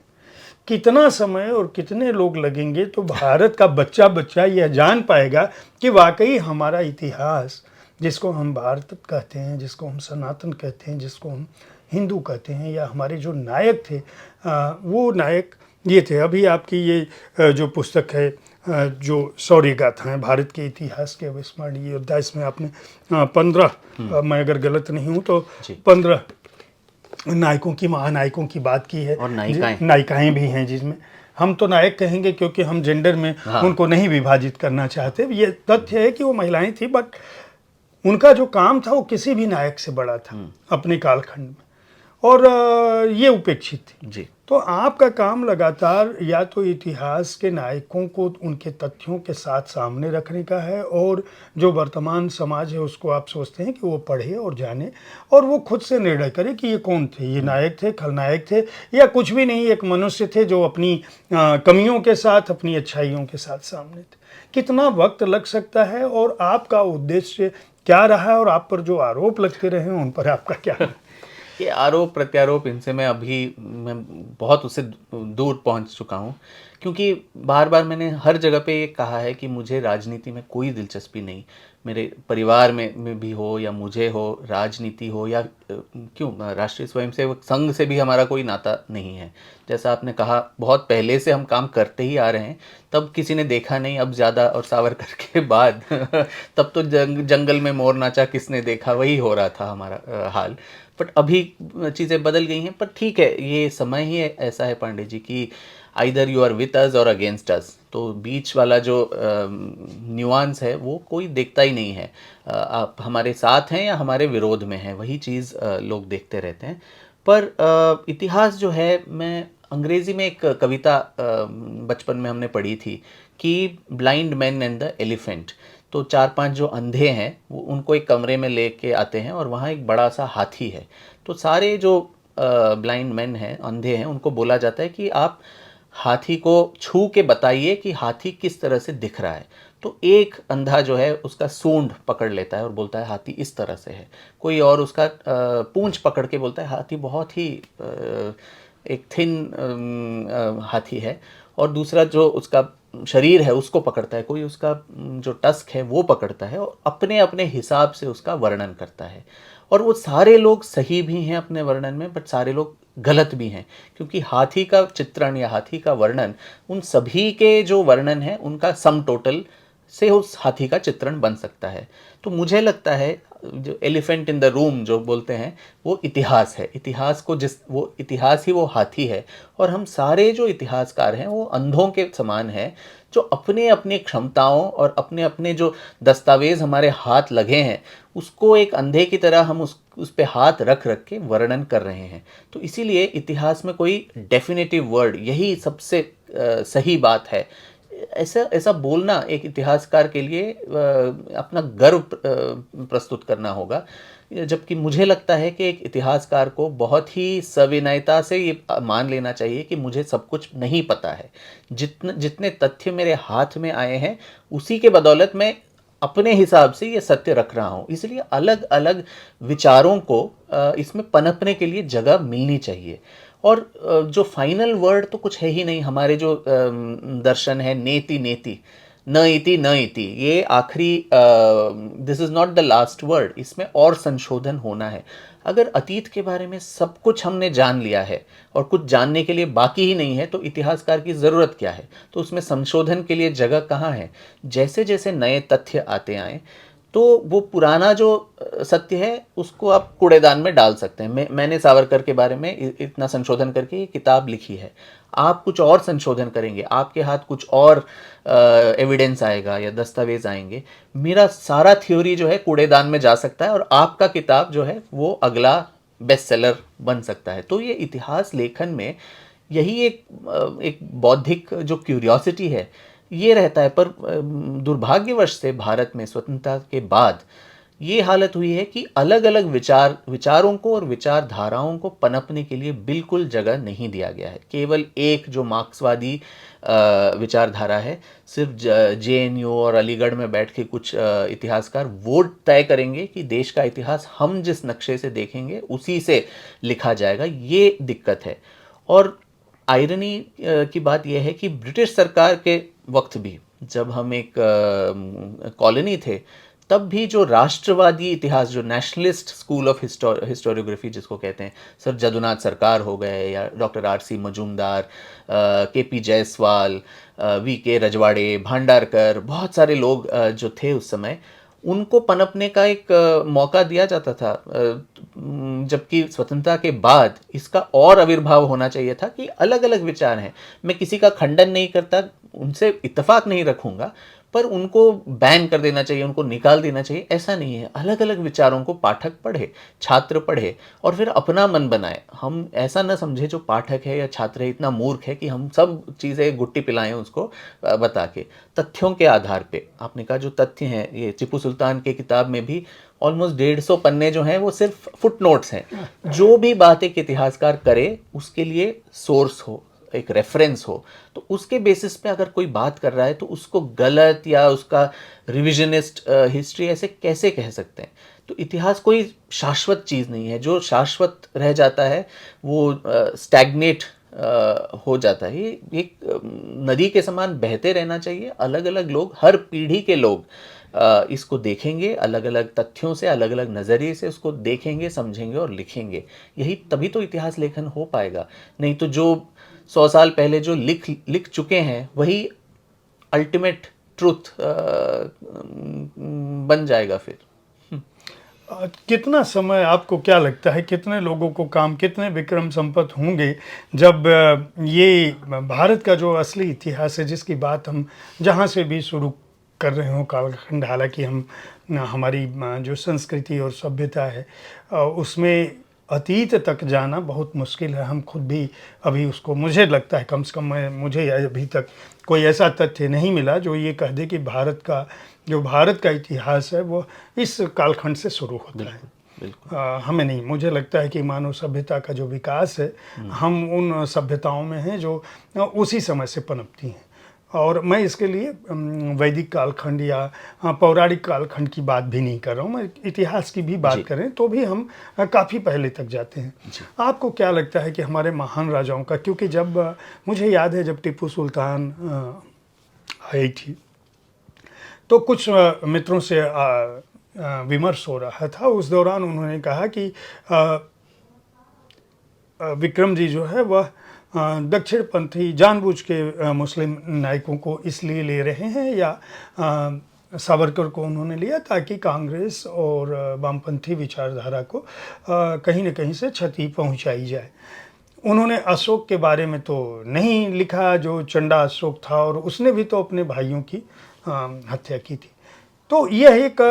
कितना समय और कितने लोग लगेंगे तो भारत का बच्चा बच्चा यह जान पाएगा कि वाकई हमारा इतिहास, जिसको हम भारत कहते हैं, जिसको हम सनातन कहते हैं, जिसको हम हिंदू कहते हैं, या हमारे जो नायक थे वो नायक ये थे। अभी आपकी ये जो पुस्तक है जो शौर्य गाथा है भारत के इतिहास के अविस्मरणीय योद्धा, इसमें आपने 15 मैं अगर गलत नहीं हूँ तो 15 नायकों की, महानायकों की बात की है, और नायिकाएं भी हैं, जिसमें हम तो नायक कहेंगे क्योंकि हम जेंडर में उनको नहीं विभाजित करना चाहते। ये तथ्य है कि वो महिलाएं थी, बट उनका जो काम था वो किसी भी नायक से बड़ा था अपने कालखंड में, और ये उपेक्षित थी जी। तो आपका काम लगातार या तो इतिहास के नायकों को उनके तथ्यों के साथ सामने रखने का है, और जो वर्तमान समाज है उसको आप सोचते हैं कि वो पढ़े और जाने और वो खुद से निर्णय करे कि ये कौन थे, ये नायक थे, खलनायक थे, या कुछ भी नहीं, एक मनुष्य थे जो अपनी कमियों के साथ, अपनी अच्छाइयों के साथ सामने थे। कितना वक्त लग सकता है और आपका उद्देश्य क्या रहा है, और आप पर जो आरोप लगते रहे उन पर आपका क्या है? ये आरोप प्रत्यारोप, इनसे मैं बहुत उससे दूर पहुंच चुका हूं, क्योंकि बार बार मैंने हर जगह पे ये कहा है कि मुझे राजनीति में कोई दिलचस्पी नहीं। मेरे परिवार में भी हो या मुझे हो, राजनीति हो या क्यों राष्ट्रीय स्वयंसेवक संघ से भी हमारा कोई नाता नहीं है। जैसा आपने कहा, बहुत पहले से हम काम करते ही आ रहे हैं, तब किसी ने देखा नहीं, अब ज़्यादा, और सावरकर के बाद तब तो जंगल में मोर नाचा किसने देखा, वही हो रहा था हमारा हाल। बट अभी चीज़ें बदल गई हैं। पर ठीक है, ये समय ही ऐसा है पांडे जी कि either you are with us or against अस। तो बीच वाला जो न्यूआंस है वो कोई देखता ही नहीं है। आप हमारे साथ हैं या हमारे विरोध में हैं, वही चीज़ लोग देखते रहते हैं। पर इतिहास जो है, मैं अंग्रेज़ी में एक कविता बचपन में हमने पढ़ी थी कि blind man and the elephant. तो 4-5 जो अंधे हैं वो उनको एक कमरे में लेके आते हैं और वहाँ एक बड़ा सा हाथी है। तो सारे जो ब्लाइंड मैन हैं, अंधे हैं, उनको बोला जाता है कि आप हाथी को छू के बताइए कि हाथी किस तरह से दिख रहा है। तो एक अंधा जो है उसका सूंड पकड़ लेता है और बोलता है हाथी इस तरह से है। कोई और उसका पूंछ पकड़ के बोलता है हाथी बहुत ही एक थिन हाथी है। और दूसरा जो उसका शरीर है उसको पकड़ता है, कोई उसका जो टस्क है वो पकड़ता है और अपने अपने हिसाब से उसका वर्णन करता है। और वो सारे लोग सही भी हैं अपने वर्णन में, बट सारे लोग गलत भी हैं, क्योंकि हाथी का चित्रण या हाथी का वर्णन उन सभी के जो वर्णन है उनका सम टोटल से उस हाथी का चित्रण बन सकता है। तो मुझे लगता है जो एलिफेंट इन द रूम जो बोलते हैं वो इतिहास है। इतिहास को वो इतिहास ही वो हाथी है। और हम सारे जो इतिहासकार हैं वो अंधों के समान हैं, जो अपने अपने क्षमताओं और अपने अपने जो दस्तावेज हमारे हाथ लगे हैं उसको एक अंधे की तरह हम उस पे हाथ रख रख के वर्णन कर रहे हैं। तो इसीलिए इतिहास में कोई डेफिनेटिव वर्ड, यही सबसे सही बात है, ऐसा ऐसा बोलना एक इतिहासकार के लिए अपना गर्व प्रस्तुत करना होगा। जबकि मुझे लगता है कि एक इतिहासकार को बहुत ही सविनयता से ये मान लेना चाहिए कि मुझे सब कुछ नहीं पता है। जितने तथ्य मेरे हाथ में आए हैं उसी के बदौलत मैं अपने हिसाब से ये सत्य रख रहा हूँ। इसलिए अलग अलग विचारों को इसमें पनपने के लिए जगह मिलनी चाहिए। और जो फाइनल वर्ड तो कुछ है ही नहीं। हमारे जो दर्शन है नेति नेति, न इति न इति, ये आखिरी, this is not the last word, इसमें और संशोधन होना है। अगर अतीत के बारे में सब कुछ हमने जान लिया है और कुछ जानने के लिए बाकी ही नहीं है तो इतिहासकार की ज़रूरत क्या है? तो उसमें संशोधन के लिए जगह कहाँ है? जैसे जैसे नए तथ्य आते आए तो वो पुराना जो सत्य है उसको आप कूड़ेदान में डाल सकते हैं। मैंने सावरकर के बारे में इतना संशोधन करके ये किताब लिखी है। आप कुछ और संशोधन करेंगे, आपके हाथ कुछ और एविडेंस आएगा या दस्तावेज आएंगे, मेरा सारा थ्योरी जो है कूड़ेदान में जा सकता है और आपका किताब जो है वो अगला बेस्ट सेलर बन सकता है। तो ये इतिहास लेखन में यही एक बौद्धिक जो क्यूरियोसिटी है ये रहता है। पर दुर्भाग्यवश से भारत में स्वतंत्रता के बाद ये हालत हुई है कि अलग अलग विचारों को और विचारधाराओं को पनपने के लिए बिल्कुल जगह नहीं दिया गया है। केवल एक जो मार्क्सवादी विचारधारा है, सिर्फ JNU और अलीगढ़ में बैठ के कुछ इतिहासकार वो तय करेंगे कि देश का इतिहास हम जिस नक्शे से देखेंगे उसी से लिखा जाएगा। ये दिक्कत है। और आयरनी की बात यह है कि ब्रिटिश सरकार के वक्त भी, जब हम एक कॉलोनी थे, तब भी जो राष्ट्रवादी इतिहास, जो नेशनलिस्ट स्कूल ऑफ हिस्टोरियोग्राफी जिसको कहते हैं, सर जदुनाथ सरकार हो गए या doctor RC Majumdar, KP Jayaswal, VK Rajwade, Bhandarkar, बहुत सारे लोग जो थे उस समय, उनको पनपने का एक मौका दिया जाता था। जबकि स्वतंत्रता के बाद इसका और आविर्भाव होना चाहिए था कि अलग अलग विचार हैं। मैं किसी का खंडन नहीं करता, उनसे इत्तेफाक नहीं रखूंगा, पर उनको बैन कर देना चाहिए, उनको निकाल देना चाहिए, ऐसा नहीं है। अलग अलग विचारों को पाठक पढ़े, छात्र पढ़े और फिर अपना मन बनाए। हम ऐसा न समझे जो पाठक है या छात्र है इतना मूर्ख है कि हम सब चीज़ें गुट्टी पिलाएं उसको बता के। तथ्यों के आधार पे, आपने कहा जो तथ्य हैं, ये टीपू सुल्तान के किताब में भी ऑलमोस्ट 150 पन्ने जो हैं वो सिर्फ फुट नोट्स हैं। जो भी बात एक इतिहासकार करे उसके लिए सोर्स हो, एक रेफरेंस हो, तो उसके बेसिस पे अगर कोई बात कर रहा है तो उसको गलत या उसका रिविजनिस्ट हिस्ट्री ऐसे कैसे कह सकते हैं? तो इतिहास कोई शाश्वत चीज़ नहीं है। जो शाश्वत रह जाता है वो स्टैग्नेट हो जाता है। ये एक नदी के समान बहते रहना चाहिए। अलग अलग लोग, हर पीढ़ी के लोग इसको देखेंगे, अलग अलग तथ्यों से, अलग अलग नज़रिए से उसको देखेंगे, समझेंगे और लिखेंगे। यही तभी तो इतिहास लेखन हो पाएगा। नहीं तो जो 100 साल पहले जो लिख चुके हैं वही अल्टीमेट ट्रुथ बन जाएगा फिर। कितना समय, आपको क्या लगता है, कितने लोगों को काम, कितने विक्रम संपत्त होंगे जब ये भारत का जो असली इतिहास है जिसकी बात हम जहाँ से भी शुरू कर रहे हो कालखंड, हालांकि हम हमारी जो संस्कृति और सभ्यता है उसमें अतीत तक जाना बहुत मुश्किल है। हम खुद भी अभी उसको, मुझे लगता है कम से कम मुझे अभी तक कोई ऐसा तथ्य नहीं मिला जो ये कह दे कि भारत का इतिहास है वो इस कालखंड से शुरू होता है। बिल्कुल। हमें नहीं, मुझे लगता है कि मानव सभ्यता का जो विकास है हम उन सभ्यताओं में हैं जो उसी समय से पनपती हैं। और मैं इसके लिए वैदिक कालखंड या पौराणिक कालखंड की बात भी नहीं कर रहा हूँ, मैं इतिहास की भी बात करें तो भी हम काफ़ी पहले तक जाते हैं। आपको क्या लगता है कि हमारे महान राजाओं का, क्योंकि जब मुझे याद है जब टीपू सुल्तान आई थी। तो कुछ मित्रों से विमर्श हो रहा था। उस दौरान उन्होंने कहा कि विक्रम जी जो है वह दक्षिणपंथी जानबूझ के मुस्लिम नायकों को इसलिए ले रहे हैं, या सावरकर को उन्होंने लिया ताकि कांग्रेस और वामपंथी विचारधारा को कहीं न कहीं से क्षति पहुंचाई जाए। उन्होंने अशोक के बारे में तो नहीं लिखा, जो चंडा अशोक था, और उसने भी तो अपने भाइयों की हत्या की थी। तो यह एक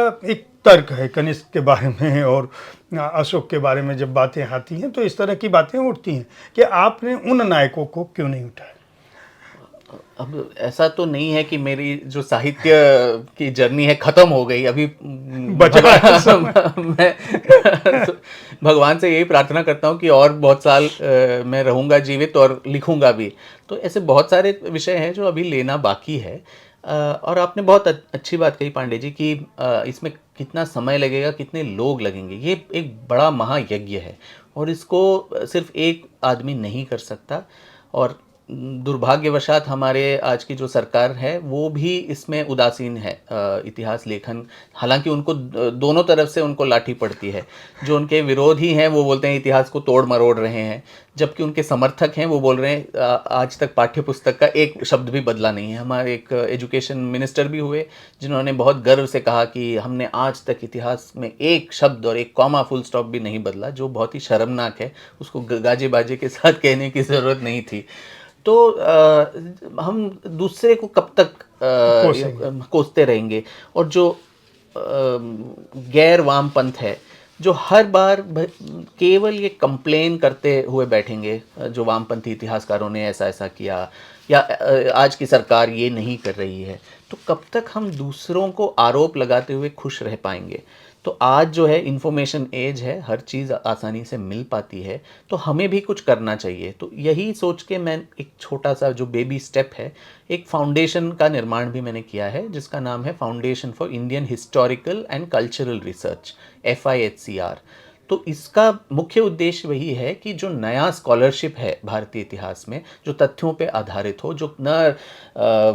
तर्क है कनिष्क के बारे में, और अशोक के बारे में जब बातें आती हैं तो इस तरह की बातें उठती हैं कि आपने उन नायकों को क्यों नहीं उठाया। अब ऐसा तो नहीं है कि मेरी जो साहित्य की जर्नी है ख़त्म हो गई अभी। बचा है समय। मैं तो भगवान से यही प्रार्थना करता हूँ कि और बहुत साल मैं रहूँगा जीवित और लिखूँगा भी। तो ऐसे बहुत सारे विषय हैं जो अभी लेना बाकी है। और आपने बहुत अच्छी बात कही पांडे जी कि इसमें कितना समय लगेगा, कितने लोग लगेंगे। ये एक बड़ा महायज्ञ है और इसको सिर्फ एक आदमी नहीं कर सकता। और दुर्भाग्यवशात हमारे आज की जो सरकार है वो भी इसमें उदासीन है इतिहास लेखन। हालांकि उनको दोनों तरफ से उनको लाठी पड़ती है। जो उनके विरोधी हैं वो बोलते हैं इतिहास को तोड़ मरोड़ रहे हैं, जबकि उनके समर्थक हैं वो बोल रहे हैं आज तक पाठ्य पुस्तक का एक शब्द भी बदला नहीं है। हमारे एक एजुकेशन मिनिस्टर भी हुए जिन्होंने बहुत गर्व से कहा कि हमने आज तक इतिहास में एक शब्द और एक कॉमा फुल स्टॉप भी नहीं बदला, जो बहुत ही शर्मनाक है। उसको गाजे बाजे के साथ कहने की ज़रूरत नहीं थी। तो हम दूसरे को कब तक कोसते रहेंगे। और जो गैर वामपंथ है जो हर बार केवल ये कंप्लेन करते हुए बैठेंगे, जो वामपंथी इतिहासकारों ने ऐसा ऐसा किया या आज की सरकार ये नहीं कर रही है, तो कब तक हम दूसरों को आरोप लगाते हुए खुश रह पाएंगे। तो आज जो है इन्फॉर्मेशन एज है, हर चीज़ आसानी से मिल पाती है, तो हमें भी कुछ करना चाहिए। तो यही सोच के मैं एक छोटा सा जो बेबी स्टेप है, एक फाउंडेशन का निर्माण भी मैंने किया है जिसका नाम है foundation for Indian historical and cultural research, FIHCR। तो इसका मुख्य उद्देश्य वही है कि जो नया स्कॉलरशिप है भारतीय इतिहास में, जो तथ्यों पे आधारित हो, जो न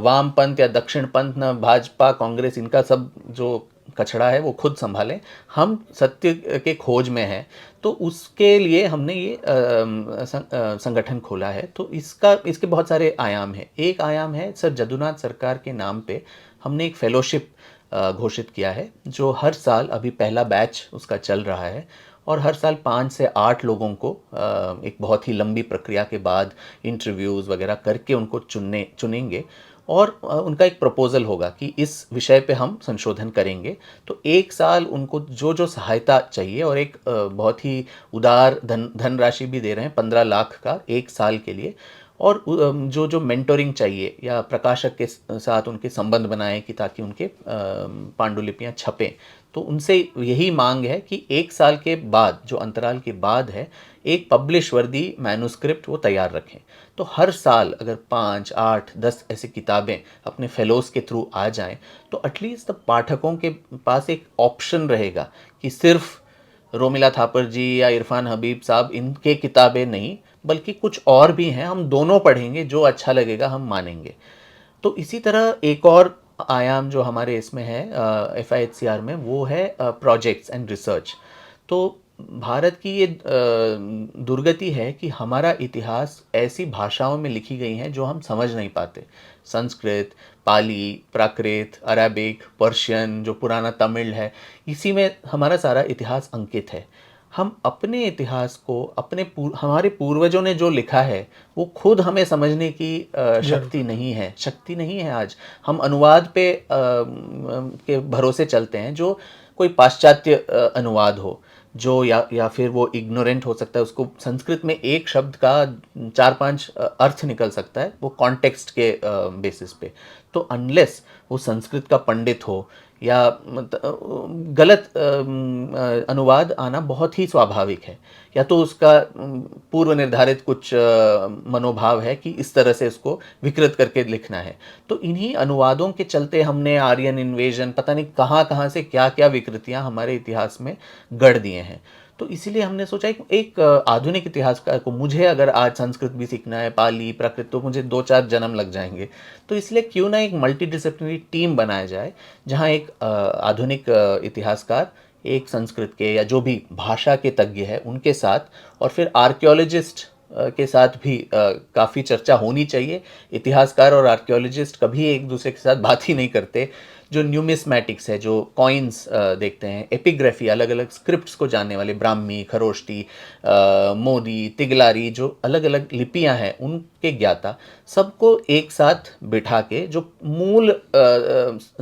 वामपंथ या दक्षिणपंथ, न भाजपा कांग्रेस, इनका सब जो कचड़ा है वो खुद संभालें। हम सत्य के खोज में हैं, तो उसके लिए हमने ये संगठन खोला है। तो इसके बहुत सारे आयाम हैं। एक आयाम है सर जदुनाथ सरकार के नाम पे हमने एक फेलोशिप घोषित किया है, जो हर साल, अभी पहला बैच उसका चल रहा है, और हर साल 5 से 8 लोगों को एक बहुत ही लंबी प्रक्रिया के बाद इंटरव्यूज़ वगैरह करके उनको चुनेंगे और उनका एक प्रपोज़ल होगा कि इस विषय पे हम संशोधन करेंगे। तो एक साल उनको जो जो सहायता चाहिए, और एक बहुत ही उदार धनराशि भी दे रहे हैं, 15 लाख का एक साल के लिए। और जो जो मेंटोरिंग चाहिए या प्रकाशक के साथ उनके संबंध बनाएं कि ताकि उनके पांडुलिपियाँ छपें। तो उनसे यही मांग है कि एक साल के बाद, जो अंतराल के बाद है, एक पब्लिश वर्दी मैन्युस्क्रिप्ट वो तैयार रखें। तो हर साल अगर 5, 8, 10 ऐसी किताबें अपने फेलोज़ के थ्रू आ जाएं, तो एटलीस्ट पाठकों के पास एक ऑप्शन रहेगा कि सिर्फ रोमिला थापर जी या इरफान हबीब साहब इनके किताबें नहीं, बल्कि कुछ और भी हैं, हम दोनों पढ़ेंगे, जो अच्छा लगेगा हम मानेंगे। तो इसी तरह एक और आयाम जो हमारे इसमें है FIHCR में, वो है प्रोजेक्ट्स एंड रिसर्च। तो भारत की ये दुर्गति है कि हमारा इतिहास ऐसी भाषाओं में लिखी गई हैं जो हम समझ नहीं पाते। संस्कृत, पाली, प्राकृत, अरेबिक, पर्शियन, जो पुराना तमिल है, इसी में हमारा सारा इतिहास अंकित है। हम अपने इतिहास को हमारे पूर्वजों ने जो लिखा है वो खुद हमें समझने की शक्ति नहीं है आज। हम अनुवाद पे के भरोसे चलते हैं, जो कोई पाश्चात्य अनुवाद हो, जो या फिर वो इग्नोरेंट हो सकता है, उसको संस्कृत में एक शब्द का 4-5 अर्थ निकल सकता है, वो कॉन्टेक्स्ट के बेसिस पे। तो अनलेस वो संस्कृत का पंडित हो, या गलत अनुवाद आना बहुत ही स्वाभाविक है, या तो उसका पूर्व निर्धारित कुछ मनोभाव है कि इस तरह से इसको विकृत करके लिखना है। तो इन्हीं अनुवादों के चलते हमने आर्यन इन्वेजन, पता नहीं कहाँ कहाँ से क्या क्या विकृतियाँ हमारे इतिहास में गढ़ दिए हैं। तो इसीलिए हमने सोचा एक आधुनिक इतिहासकार को, मुझे अगर आज संस्कृत भी सीखना है, पाली, प्राकृत, तो मुझे 2-4 जन्म लग जाएंगे। तो इसलिए क्यों ना एक मल्टी डिसिप्लिनरी टीम बनाया जाए, जहाँ एक आधुनिक इतिहासकार, एक संस्कृत के या जो भी भाषा के तज्ञ है उनके साथ, और फिर आर्कियोलॉजिस्ट के साथ भी काफ़ी चर्चा होनी चाहिए। इतिहासकार और आर्कियोलॉजिस्ट कभी एक दूसरे के साथ बात ही नहीं करते। जो न्यूमिस्मैटिक्स है, जो कॉइन्स देखते हैं, एपिग्राफी, अलग अलग स्क्रिप्ट्स को जानने वाले, ब्राह्मी, खरोष्टी, मोदी, तिगलारी, जो अलग अलग लिपियां हैं उनके ज्ञाता, सबको एक साथ बिठा के जो मूल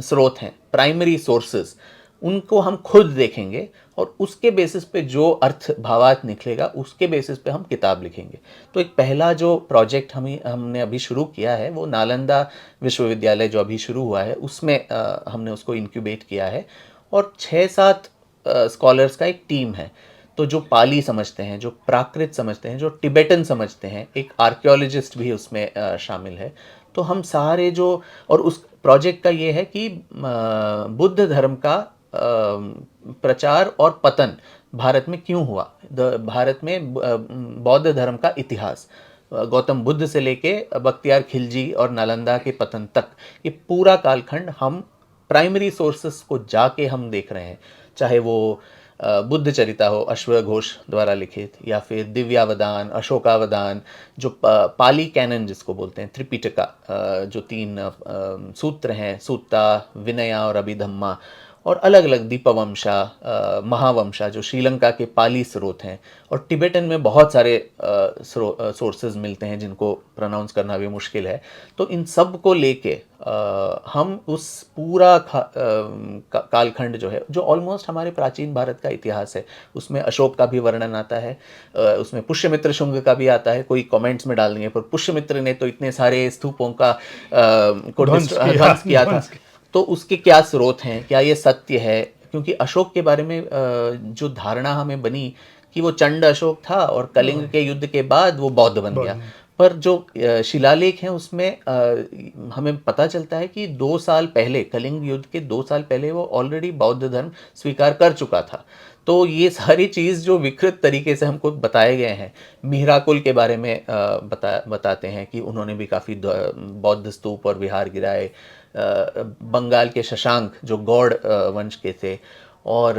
स्रोत हैं, प्राइमरी सोर्सेज, उनको हम खुद देखेंगे और उसके बेसिस पे जो अर्थ भावार्थ निकलेगा उसके बेसिस पे हम किताब लिखेंगे। तो एक पहला जो प्रोजेक्ट हमने अभी शुरू किया है वो नालंदा विश्वविद्यालय जो अभी शुरू हुआ है उसमें हमने उसको इंक्यूबेट किया है, और 6-7 स्कॉलर्स का एक टीम है। तो जो पाली समझते हैं, जो प्राकृत समझते हैं, जो टिबेटन समझते हैं, एक आर्कियोलॉजिस्ट भी उसमें शामिल है। तो हम सारे जो, और उस प्रोजेक्ट का ये है कि बुद्ध धर्म का प्रचार और पतन भारत में क्यों हुआ, भारत में बौद्ध धर्म का इतिहास, गौतम बुद्ध से लेके बख्तियार खिलजी और नालंदा के पतन तक, ये पूरा कालखंड हम प्राइमरी सोर्सेस को जाके हम देख रहे हैं। चाहे वो बुद्ध चरिता हो अश्वघोष द्वारा लिखित, या फिर दिव्यावदान, अशोकावदान, जो पाली कैनन जिसको बोलते हैं, त्रिपिटका, जो 3 सूत्र हैं, सूत्ता, विनया और अभिधम्मा, और अलग अलग दीपवंशा, महावंशा, जो श्रीलंका के पाली स्रोत हैं, और टिबेटन में बहुत सारे सोर्सेज मिलते हैं जिनको प्रोनाउंस करना भी मुश्किल है। तो इन सब को लेके हम उस पूरा कालखंड जो है, जो ऑलमोस्ट हमारे प्राचीन भारत का इतिहास है, उसमें अशोक का भी वर्णन आता है, उसमें पुष्यमित्र शुंग का भी आता है। कोई कमेंट्स में डाल देंगे पर पुष्यमित्र ने तो इतने सारे स्तूपों का को ध्वंस किया था, तो उसके क्या स्रोत हैं, क्या ये सत्य है? क्योंकि अशोक के बारे में जो धारणा हमें बनी कि वो चंड अशोक था और कलिंग के युद्ध के बाद वो बौद्ध बन गया, पर जो शिलालेख हैं उसमें हमें पता चलता है कि 2 साल पहले, कलिंग युद्ध के 2 साल पहले वो ऑलरेडी बौद्ध धर्म स्वीकार कर चुका था। तो ये सारी चीज़ जो विकृत तरीके से हमको बताए गए हैं, मिहिराकुल के बारे में बताते हैं कि उन्होंने भी काफ़ी बौद्ध स्तूप और विहार गिराए, बंगाल के शशांक जो गौड़ वंश के थे, और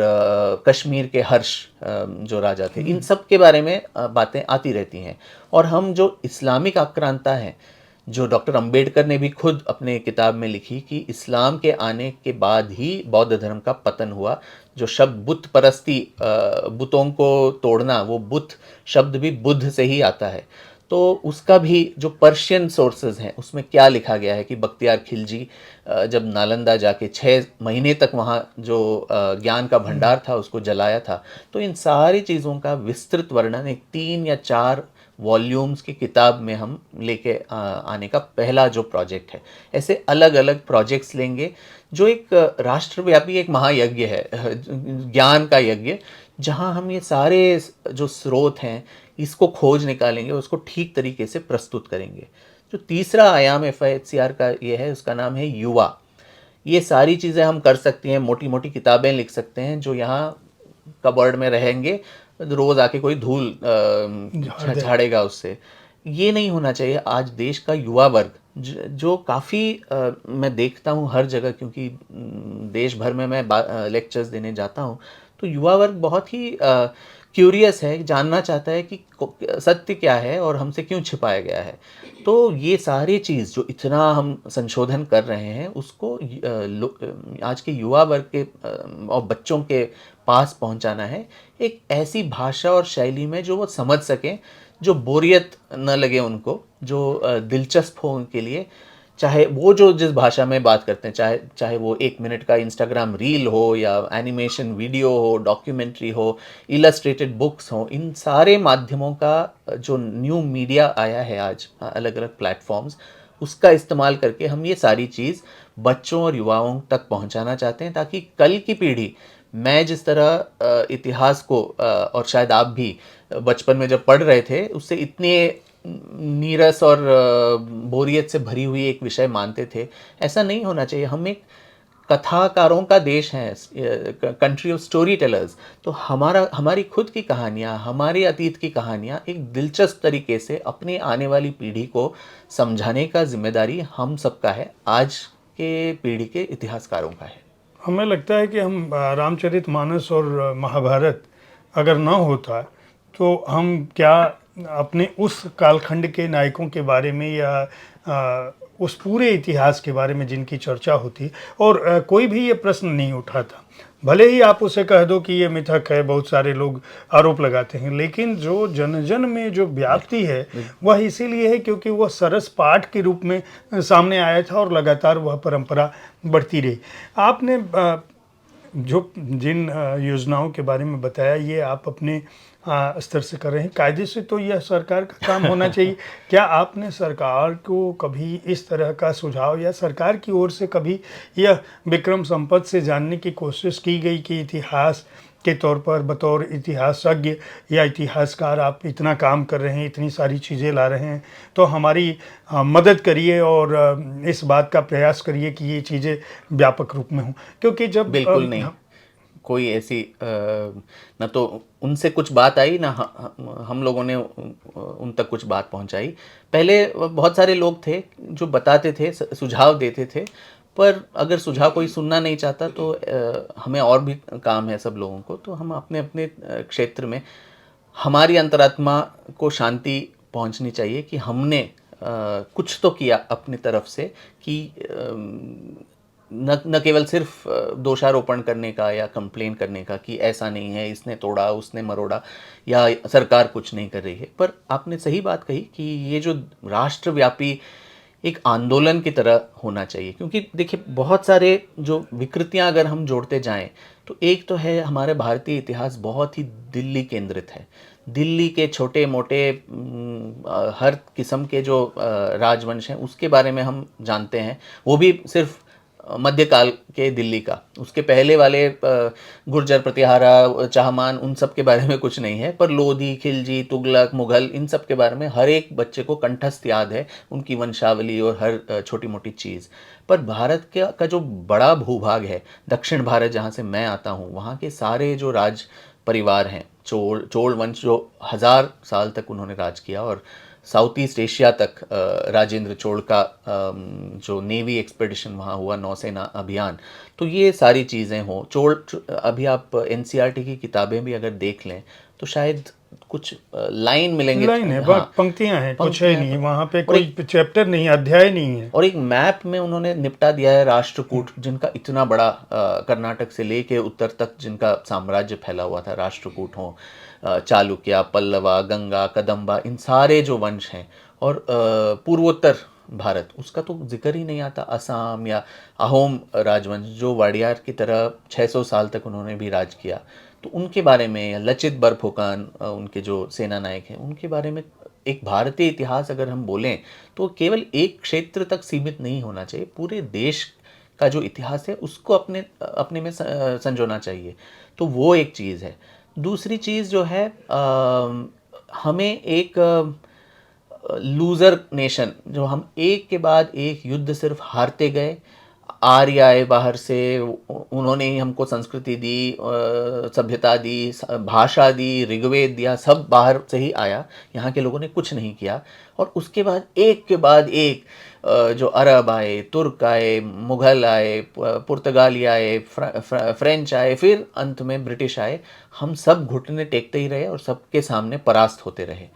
कश्मीर के हर्ष जो राजा थे, इन सब के बारे में बातें आती रहती हैं। और हम जो इस्लामिक आक्रांता हैं, जो डॉक्टर अंबेडकर ने भी खुद अपने किताब में लिखी कि इस्लाम के आने के बाद ही बौद्ध धर्म का पतन हुआ। जो शब्द बुत परस्ती, बुतों को तोड़ना, वो बुत शब्द भी बुद्ध से ही आता है। तो उसका भी जो पर्शियन सोर्सेज हैं उसमें क्या लिखा गया है कि बख्तियार खिलजी जब नालंदा जाके 6 महीने तक वहाँ जो ज्ञान का भंडार था उसको जलाया था। तो इन सारी चीज़ों का विस्तृत वर्णन एक 3 या 4 वॉल्यूम्स की किताब में हम लेके आने का पहला जो प्रोजेक्ट है। ऐसे अलग अलग प्रोजेक्ट्स लेंगे जो एक राष्ट्रव्यापी एक महायज्ञ है, ज्ञान का यज्ञ, जहाँ हम ये सारे जो स्रोत हैं इसको खोज निकालेंगे, उसको ठीक तरीके से प्रस्तुत करेंगे। जो तीसरा आयाम FIHCR का ये है, उसका नाम है युवा। ये सारी चीज़ें हम कर सकते हैं, मोटी मोटी किताबें लिख सकते हैं जो यहाँ कबर्ड में रहेंगे, रोज़ आके कोई धूल झाड़ेगा उससे। ये नहीं होना चाहिए। आज देश का युवा वर्ग जो काफ़ी मैं देखता हूँ हर जगह, क्योंकि देश भर में मैं लेक्चर्स देने जाता हूँ, तो युवा वर्ग बहुत ही क्यूरियस है, जानना चाहता है कि सत्य क्या है और हमसे क्यों छिपाया गया है। तो ये सारी चीज़ जो इतना हम संशोधन कर रहे हैं उसको आज के युवा वर्ग के और बच्चों के पास पहुंचाना है, एक ऐसी भाषा और शैली में जो वो समझ सकें, जो बोरियत न लगे उनको, जो दिलचस्प हो उनके लिए। चाहे वो जो जिस भाषा में बात करते हैं, चाहे वो 1 मिनट का इंस्टाग्राम रील हो या एनिमेशन वीडियो हो, डॉक्यूमेंट्री हो, इलस्ट्रेटेड बुक्स हो, इन सारे माध्यमों का जो न्यू मीडिया आया है आज, अलग अलग प्लेटफॉर्म्स, उसका इस्तेमाल करके हम ये सारी चीज़ बच्चों और युवाओं तक पहुंचाना चाहते हैं, ताकि कल की पीढ़ी, मैं जिस तरह इतिहास को और शायद आप भी बचपन में जब पढ़ रहे थे उससे इतने नीरस और बोरियत से भरी हुई एक विषय मानते थे, ऐसा नहीं होना चाहिए। हम एक कथाकारों का देश है, कंट्री ऑफ स्टोरी टेलर्स। तो हमारी खुद की कहानियाँ, हमारे अतीत की कहानियाँ एक दिलचस्प तरीके से अपनी आने वाली पीढ़ी को समझाने का जिम्मेदारी हम सबका है, आज के पीढ़ी के इतिहासकारों का है। हमें लगता है कि हम रामचरितमानस और महाभारत अगर ना होता तो हम क्या अपने उस कालखंड के नायकों के बारे में या उस पूरे इतिहास के बारे में जिनकी चर्चा होती और कोई भी ये प्रश्न नहीं उठाता। भले ही आप उसे कह दो कि ये मिथक है, बहुत सारे लोग आरोप लगाते हैं, लेकिन जो जन जन में जो व्याप्ति है वह इसीलिए है क्योंकि वह सरस पाठ के रूप में सामने आया था और लगातार वह परंपरा बढ़ती रही। आपने जो जिन योजनाओं के बारे में बताया ये आप अपने स्तर से कर रहे हैं, कायदे से तो यह सरकार का काम होना चाहिए। क्या आपने सरकार को कभी इस तरह का सुझाव या सरकार की ओर से कभी यह विक्रम संपत से जानने की कोशिश की गई कि इतिहास के तौर पर बतौर इतिहासज्ञ या इतिहासकार आप इतना काम कर रहे हैं, इतनी सारी चीज़ें ला रहे हैं, तो हमारी मदद करिए और इस बात का प्रयास करिए कि ये चीज़ें व्यापक रूप में हों? क्योंकि जब बिल्कुल नहीं, कोई ऐसी न तो उनसे कुछ बात आई, ना हम लोगों ने उन तक कुछ बात पहुंचाई। पहले बहुत सारे लोग थे जो बताते थे, सुझाव देते थे, पर अगर सुझाव कोई सुनना नहीं चाहता तो हमें और भी काम है सब लोगों को। तो हम अपने अपने क्षेत्र में, हमारी अंतरात्मा को शांति पहुंचनी चाहिए कि हमने कुछ तो किया अपनी तरफ से, कि न केवल सिर्फ दोषारोपण करने का या कंप्लेन करने का कि ऐसा नहीं है, इसने तोड़ा, उसने मरोड़ा, या सरकार कुछ नहीं कर रही है। पर आपने सही बात कही कि ये जो राष्ट्रव्यापी एक आंदोलन की तरह होना चाहिए, क्योंकि देखिए बहुत सारे जो विकृतियां अगर हम जोड़ते जाएं तो एक तो है, हमारे भारतीय इतिहास बहुत ही दिल्ली केंद्रित है। दिल्ली के छोटे मोटे हर किस्म के जो राजवंश हैं उसके बारे में हम जानते हैं, वो भी सिर्फ मध्यकाल के दिल्ली का। उसके पहले वाले गुर्जर, प्रतिहारा, चाहमान, उन सब के बारे में कुछ नहीं है, पर लोधी, खिलजी, तुगलक, मुगल, इन सब के बारे में हर एक बच्चे को कंठस्थ याद है, उनकी वंशावली और हर छोटी मोटी चीज़। पर भारत का जो बड़ा भूभाग है, दक्षिण भारत जहाँ से मैं आता हूँ, वहाँ के सारे जो राज परिवार हैं, चोल वंश जो 1000 साल तक उन्होंने राज किया, और साउथ ईस्ट एशिया तक राजेंद्र चोल का जो नेवी एक्सपेडिशन वहाँ हुआ, नौसेना अभियान, तो ये सारी चीज़ें हों। अभी आप एनसीईआरटी की किताबें भी अगर देख लें तो शायद कुछ लाइन मिलेंगे, लाइन है, हाँ, पंक्तियां हैं, कुछ पंक्तियां है नहीं हैं। वहाँ पे, कोई चैप्टर नहीं, अध्याय नहीं है। और एक मैप में उन्होंने निपटा दिया है राष्ट्रकूट, जिनका इतना बड़ा कर्नाटक से लेके उत्तर तक जिनका साम्राज्य फैला हुआ था, राष्ट्रकूट हो, चालुक्य, पल्लवा, गंगा, कदम्बा, इन सारे जो वंश हैं। और पूर्वोत्तर भारत, उसका तो जिक्र ही नहीं आता। असम या अहोम राजवंश जो वाडियार की तरह 600 साल तक उन्होंने भी राज किया, तो उनके बारे में, या लचित बरफुकन, उनके जो सेना नायक हैं, उनके बारे में एक भारतीय इतिहास अगर हम बोलें तो केवल एक क्षेत्र तक सीमित नहीं होना चाहिए, पूरे देश का जो इतिहास है उसको अपने में संजोना चाहिए। तो वो एक चीज़ है। दूसरी चीज़ जो है, हमें एक लूज़र नेशन, जो हम एक के बाद एक युद्ध सिर्फ हारते गए, आर्य आए बाहर से, उन्होंने ही हमको संस्कृति दी, सभ्यता दी, भाषा दी, ऋग्वेद दिया, सब बाहर से ही आया, यहाँ के लोगों ने कुछ नहीं किया। और उसके बाद एक के बाद एक जो अरब आए, तुर्क आए, मुग़ल आए, पुर्तगाली आए, फ्रेंच आए, फिर अंत में ब्रिटिश आए, हम सब घुटने टेकते ही रहे और सबके सामने परास्त होते रहे।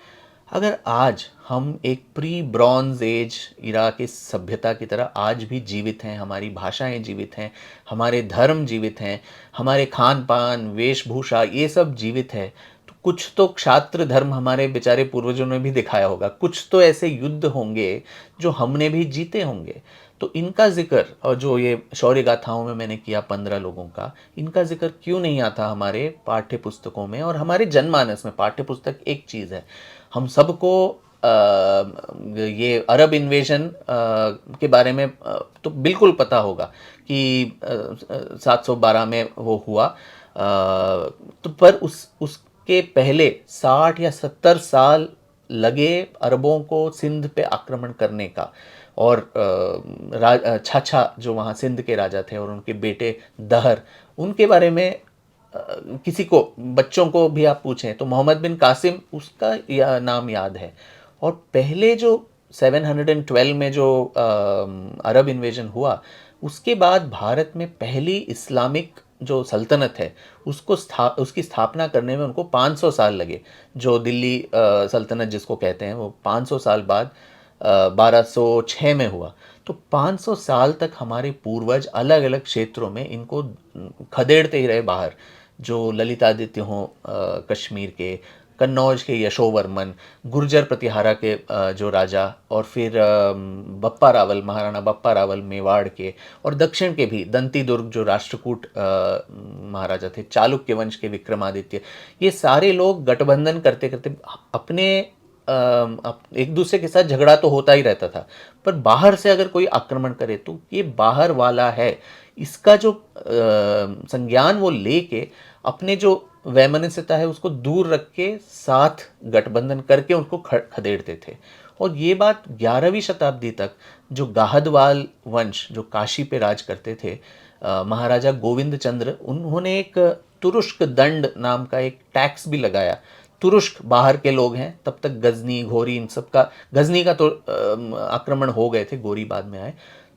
अगर आज हम एक प्री ब्रॉन्ज एज इरा की सभ्यता की तरह आज भी जीवित हैं, हमारी भाषाएं जीवित हैं, हमारे धर्म जीवित हैं, हमारे खान पान, वेशभूषा, ये सब जीवित है, तो कुछ तो क्षात्र धर्म हमारे बेचारे पूर्वजों ने भी दिखाया होगा, कुछ तो ऐसे युद्ध होंगे जो हमने भी जीते होंगे। तो इनका जिक्र, और जो ये शौर्य गाथाओं में मैंने किया 15 लोगों का, इनका जिक्र क्यों नहीं आता हमारे पाठ्य पुस्तकों में और हमारे जनमानस में? पाठ्य पुस्तक एक चीज़ है, हम सबको ये अरब इन्वेजन के बारे में तो बिल्कुल पता होगा कि 712 में वो हुआ, तो पर उसके पहले 60 या 70 साल लगे अरबों को सिंध पे आक्रमण करने का। और छाछा जो वहाँ सिंध के राजा थे और उनके बेटे दहर, उनके बारे में किसी को, बच्चों को भी आप पूछें तो मोहम्मद बिन कासिम उसका नाम याद है। और पहले जो 712 में जो अरब इन्वेजन हुआ, उसके बाद भारत में पहली इस्लामिक जो सल्तनत है उसकी स्थापना करने में उनको 500 साल लगे। जो दिल्ली सल्तनत जिसको कहते हैं, वो 500 साल बाद 1206 में हुआ। तो 500 साल तक हमारे पूर्वज अलग अलग क्षेत्रों में इनको खदेड़ते ही रहे बाहर। जो ललितादित्य हों कश्मीर के, कन्नौज के यशोवर्मन, गुर्जर प्रतिहारा के जो राजा, और फिर बप्पा रावल, महाराणा बप्पा रावल मेवाड़ के, और दक्षिण के भी दंती दुर्ग जो राष्ट्रकूट महाराजा थे, चालुक्य वंश के विक्रमादित्य, ये सारे लोग गठबंधन करते करते अपने एक दूसरे के साथ झगड़ा तो होता ही रहता था, पर बाहर से अगर कोई आक्रमण करे तो ये बाहर वाला है, इसका जो संज्ञान वो लेके अपने जो वैमनस्यता है उसको दूर रख के साथ गठबंधन करके उनको खदेड़ते थे। और ये बात 11वीं शताब्दी तक जो गाहदवाल वंश जो काशी पे राज करते थे, महाराजा गोविंद चंद्र, उन्होंने एक तुरुष्क दंड नाम का एक टैक्स भी लगाया। तुरुष्क बाहर के लोग हैं, तब तक गजनी घोरी इन सब का, गजनी का तो आक्रमण हो गए थे, गोरी बाद में आए।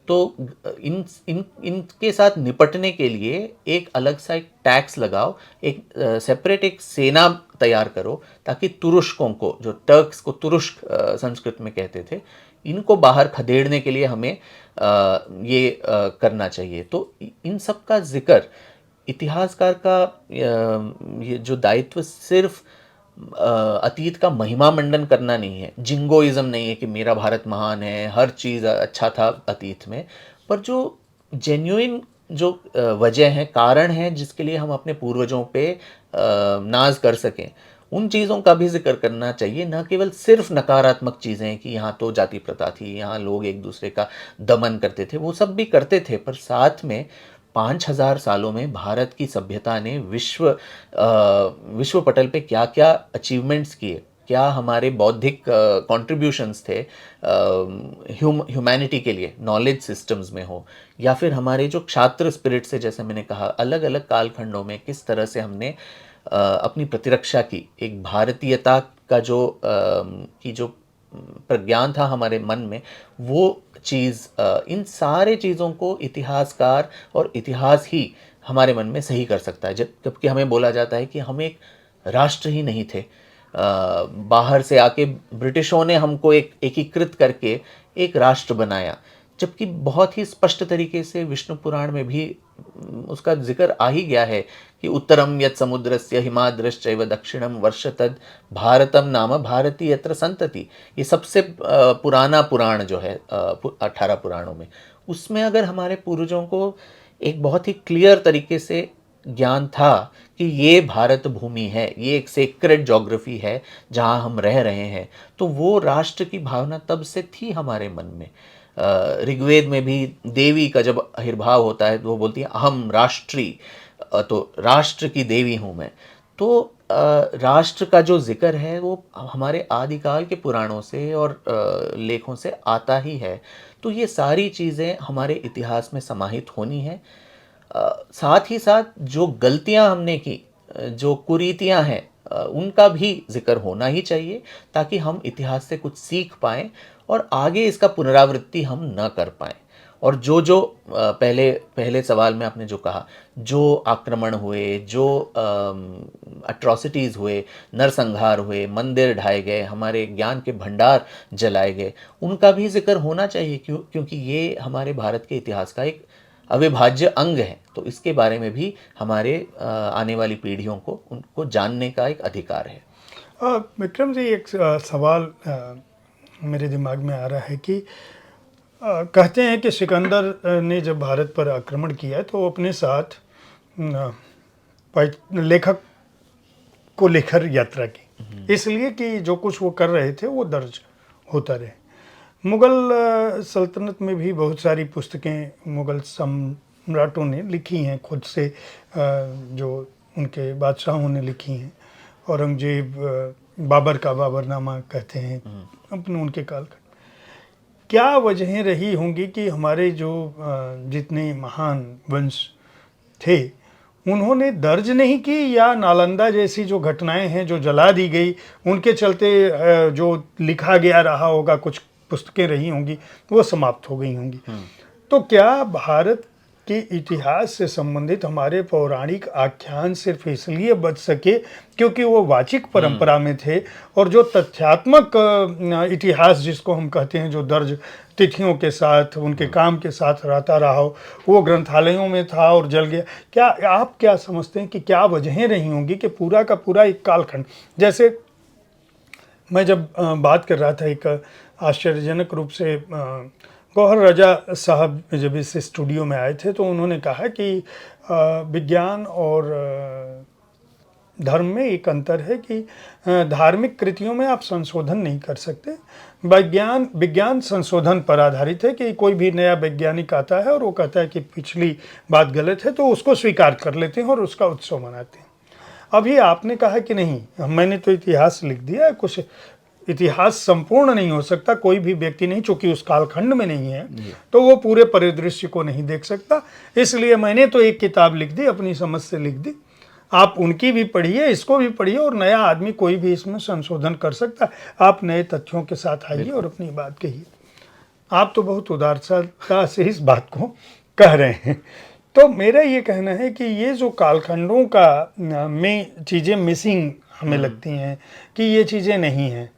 तो इनके साथ निपटने के लिए एक अलग सा एक टैक्स लगाओ, एक सेपरेट एक सेना तैयार करो, ताकि तुरुष्कों को, जो टर्क्स को तुरुष्क संस्कृत में कहते थे, इनको बाहर खदेड़ने के लिए हमें ये करना चाहिए। तो इन सब का जिक्र इतिहासकार का ये जो दायित्व सिर्फ अतीत का महिमा मंडन करना नहीं है, जिंगोइज्म नहीं है कि मेरा भारत महान है, हर चीज़ अच्छा था अतीत में, पर जो जेन्युइन जो वजह है, कारण है जिसके लिए हम अपने पूर्वजों पे नाज कर सकें, उन चीज़ों का भी जिक्र करना चाहिए। न केवल सिर्फ नकारात्मक चीज़ें कि यहाँ तो जाति प्रथा थी, यहाँ लोग एक दूसरे का दमन करते थे, वो सब भी करते थे, पर साथ में 5000 सालों में भारत की सभ्यता ने विश्व पटल पे क्या क्या अचीवमेंट्स किए, क्या हमारे बौद्धिक कंट्रीब्यूशंस थे ह्यूमैनिटी के लिए, नॉलेज सिस्टम्स में हो, या फिर हमारे जो छात्र स्पिरिट से, जैसे मैंने कहा, अलग अलग कालखंडों में किस तरह से हमने अपनी प्रतिरक्षा की, एक भारतीयता का जो प्रज्ञान था हमारे मन में, वो चीज़, इन सारे चीज़ों को इतिहासकार और इतिहास ही हमारे मन में सही कर सकता है। जबकि हमें बोला जाता है कि हम एक राष्ट्र ही नहीं थे, बाहर से आके ब्रिटिशों ने हमको एक एकीकृत करके एक राष्ट्र बनाया, जबकि बहुत ही स्पष्ट तरीके से विष्णु पुराण में भी उसका जिक्र आ ही गया है कि उत्तरम यत् समुद्रस्य हिमाद्रश्चैव दक्षिणम वर्षतद भारतम नाम भारती यत्र संतति। ये सबसे पुराना पुराण जो है 18 पुराणों में, उसमें अगर हमारे पूर्वजों को एक बहुत ही क्लियर तरीके से ज्ञान था कि ये भारत भूमि है, ये एक सेक्रेड ज्योग्राफी है जहाँ हम रह रहे हैं, तो वो राष्ट्र की भावना तब से थी हमारे मन में। ऋग्वेद में भी देवी का जब आविर्भाव होता है तो वो बोलती है अहम राष्ट्री, तो राष्ट्र की देवी हूँ मैं। तो राष्ट्र का जो जिक्र है वो हमारे आदिकाल के पुराणों से और लेखों से आता ही है। तो ये सारी चीज़ें हमारे इतिहास में समाहित होनी है। साथ ही साथ जो गलतियां हमने की, जो कुरीतियां हैं, उनका भी जिक्र होना ही चाहिए, ताकि हम इतिहास से कुछ सीख पाएँ और आगे इसका पुनरावृत्ति हम न कर पाएँ। और जो पहले सवाल में आपने जो कहा, जो आक्रमण हुए, जो अट्रॉसिटीज़ हुए, नरसंहार हुए, मंदिर ढाए गए, हमारे ज्ञान के भंडार जलाए गए, उनका भी जिक्र होना चाहिए, क्योंकि ये हमारे भारत के इतिहास का एक अविभाज्य अंग है। तो इसके बारे में भी हमारे आने वाली पीढ़ियों को उनको जानने का एक अधिकार है। विक्रम जी, एक सवाल मेरे दिमाग में आ रहा है कि कहते हैं कि सिकंदर ने जब भारत पर आक्रमण किया तो वो अपने साथ लेखक को लेकर यात्रा की, इसलिए कि जो कुछ वो कर रहे थे वो दर्ज होता रहे। मुग़ल सल्तनत में भी बहुत सारी पुस्तकें मुग़ल सम्राटों ने लिखी हैं, खुद से जो उनके बादशाहों ने लिखी हैं। औरंगजेब, बाबर का बाबरनामा कहते हैं अपने उनके काल का। क्या वजहें रही होंगी कि हमारे जो जितने महान वंश थे उन्होंने दर्ज नहीं की, या नालंदा जैसी जो घटनाएं हैं जो जला दी गई उनके चलते जो लिखा गया रहा होगा, कुछ पुस्तकें रही होंगी वो समाप्त हो गई होंगी। तो क्या भारत के इतिहास से संबंधित हमारे पौराणिक आख्यान सिर्फ इसलिए बच सके क्योंकि वो वाचिक परंपरा में थे, और जो तथ्यात्मक इतिहास जिसको हम कहते हैं, जो दर्ज तिथियों के साथ उनके काम के साथ रहता रहा हो, वो ग्रंथालयों में था और जल गया? क्या आप क्या समझते हैं कि क्या वजहें रही होंगी कि पूरा का पूरा एक कालखंड, जैसे मैं जब बात कर रहा था, एक आश्चर्यजनक रूप से गौहर राजा साहब जब इस स्टूडियो में आए थे तो उन्होंने कहा कि विज्ञान और धर्म में एक अंतर है कि धार्मिक कृतियों में आप संशोधन नहीं कर सकते। विज्ञान संशोधन पर आधारित है कि कोई भी नया वैज्ञानिक आता है और वो कहता है कि पिछली बात गलत है तो उसको स्वीकार कर लेते हैं और उसका उत्सव मनाते हैं। अभी आपने कहा कि नहीं, मैंने तो इतिहास लिख दिया है, कुछ इतिहास संपूर्ण नहीं हो सकता, कोई भी व्यक्ति नहीं, चूंकि उस कालखंड में नहीं है तो वो पूरे परिदृश्य को नहीं देख सकता, इसलिए मैंने तो एक किताब लिख दी, अपनी समझ से लिख दी। आप उनकी भी पढ़िए, इसको भी पढ़िए, और नया आदमी कोई भी इसमें संशोधन कर सकता है। आप नए तथ्यों के साथ आइए और अपनी बात कहिए। आप तो बहुत उदारता से इस बात को कह रहे हैं। तो मेरा ये कहना है कि ये जो कालखंडों का में चीज़ें मिसिंग हमें लगती हैं कि ये चीज़ें नहीं हैं।